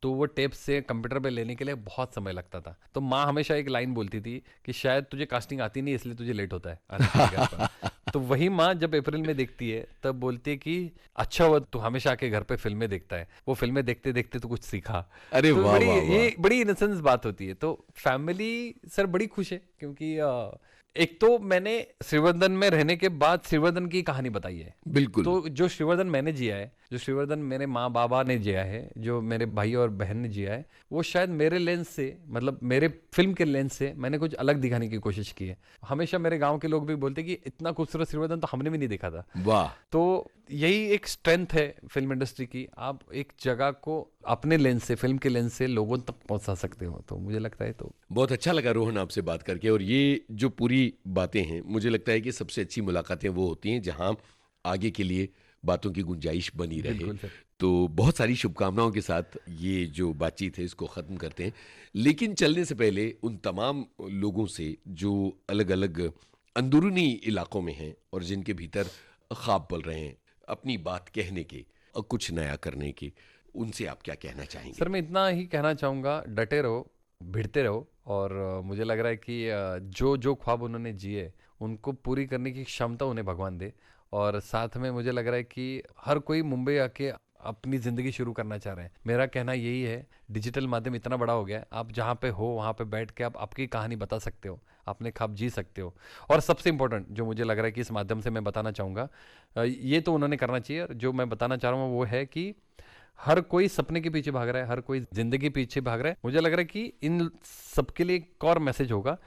तो वो टेप से कंप्यूटर पे लेने के लिए बहुत समय लगता था। तो माँ हमेशा एक लाइन बोलती थी कि शायद तुझे कास्टिंग आती नहीं, इसलिए तुझे लेट होता है आने के घर पर। तो वही माँ जब अप्रैल में देखती है तब बोलती है कि अच्छा हुआ तू हमेशा आके घर पे फिल्में देखता है, वो फिल्में देखते देखते तो कुछ सीखा। अरे तो वाह वाह वाह। ये बड़ी इनोसेंस बात होती है। तो फैमिली सर बड़ी खुश है, क्योंकि एक तो मैंने श्रीवर्धन में रहने के बाद श्रीवर्धन की कहानी बताई है। बिल्कुल। तो जो श्रीवर्धन मैंने जिया है, जो श्रीवर्धन मेरे माँ बाबा ने जिया है, जो मेरे भाई और बहन ने जिया है, वो शायद मेरे लेंस से, मतलब मेरे फिल्म के लेंस से मैंने कुछ अलग दिखाने की कोशिश की है। हमेशा मेरे गांव के लोग भी बोलते कि इतना खूबसूरत श्रीवर्धन तो हमने भी नहीं देखा था। वाह। तो यही एक स्ट्रेंथ है फिल्म इंडस्ट्री की, आप एक जगह को अपने लेंस से, फिल्म के लेंस से लोगों तक पहुंचा सकते हो। तो मुझे लगता है तो बहुत अच्छा लगा रोहन आपसे बात करके। और ये जो पूरी बातें हैं, मुझे लगता है कि सबसे अच्छी मुलाकातें वो होती हैं जहां आगे के लिए बातों की गुंजाइश बनी रहे। तो बहुत सारी शुभकामनाओं के साथ ये जो बातचीत है इसको ख़त्म करते हैं। लेकिन चलने से पहले उन तमाम लोगों से जो अलग अलग अंदरूनी इलाकों में हैं और जिनके भीतर ख्वाब पल रहे हैं अपनी बात कहने के और कुछ नया करने के, उनसे आप क्या कहना चाहेंगे? सर मैं इतना ही कहना चाहूँगा, डटे रहो, भिड़ते रहो। और मुझे लग रहा है कि जो ख्वाब उन्होंने जिए उनको पूरी करने की क्षमता उन्हें भगवान दे। और साथ में मुझे लग रहा है कि हर कोई मुंबई आके अपनी ज़िंदगी शुरू करना चाह रहे हैं। मेरा कहना यही है, डिजिटल माध्यम इतना बड़ा हो गया है, आप जहाँ पे हो वहाँ पे बैठ के आप आपकी कहानी बता सकते हो, अपने ख्वाब जी सकते हो। और सबसे इम्पोर्टेंट जो मुझे लग रहा है कि इस माध्यम से मैं बताना चाहूँगा, ये तो उन्होंने करना चाहिए। जो मैं बताना चाह रहा हूँ वो है कि हर कोई सपने के पीछे भाग रहा है, हर कोई जिंदगी पीछे भाग रहा है। मुझे लग रहा है कि इन सबके लिए एक और मैसेज होगा,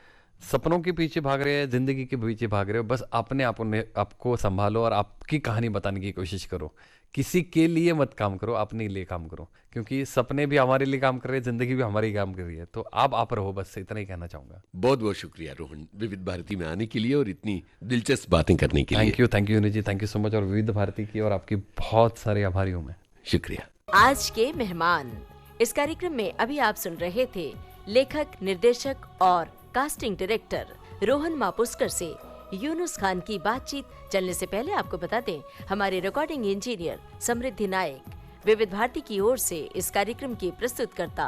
सपनों के पीछे भाग रहे हैं, जिंदगी के पीछे भाग रहे हो, बस अपने आपको संभालो और आपकी कहानी बताने की कोशिश करो। किसी के लिए मत काम करो, अपने लिए काम करो, क्योंकि सपने भी हमारे लिए काम कर रहे हैं, जिंदगी भी हमारे लिए काम कर रही है। तो आप रहो, बस इतना ही कहना चाहूंगा। बहुत बहुत शुक्रिया रोहन, विविध भारती में आने के लिए और इतनी दिलचस्प बातें करने के लिए। Thank you ji, thank you so much. और विविध भारती की और आपकी बहुत सारे आभारी हूँ मैं। शुक्रिया। आज के मेहमान इस कार्यक्रम में अभी आप सुन रहे थे लेखक, निर्देशक और कास्टिंग डायरेक्टर रोहन मापुस्कर से यूनुस खान की बातचीत। चलने से पहले आपको बता दें, हमारे रिकॉर्डिंग इंजीनियर समृद्धि नायक, विविध भारती की ओर से इस कार्यक्रम की प्रस्तुतकर्ता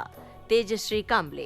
तेजश्री काम्बले।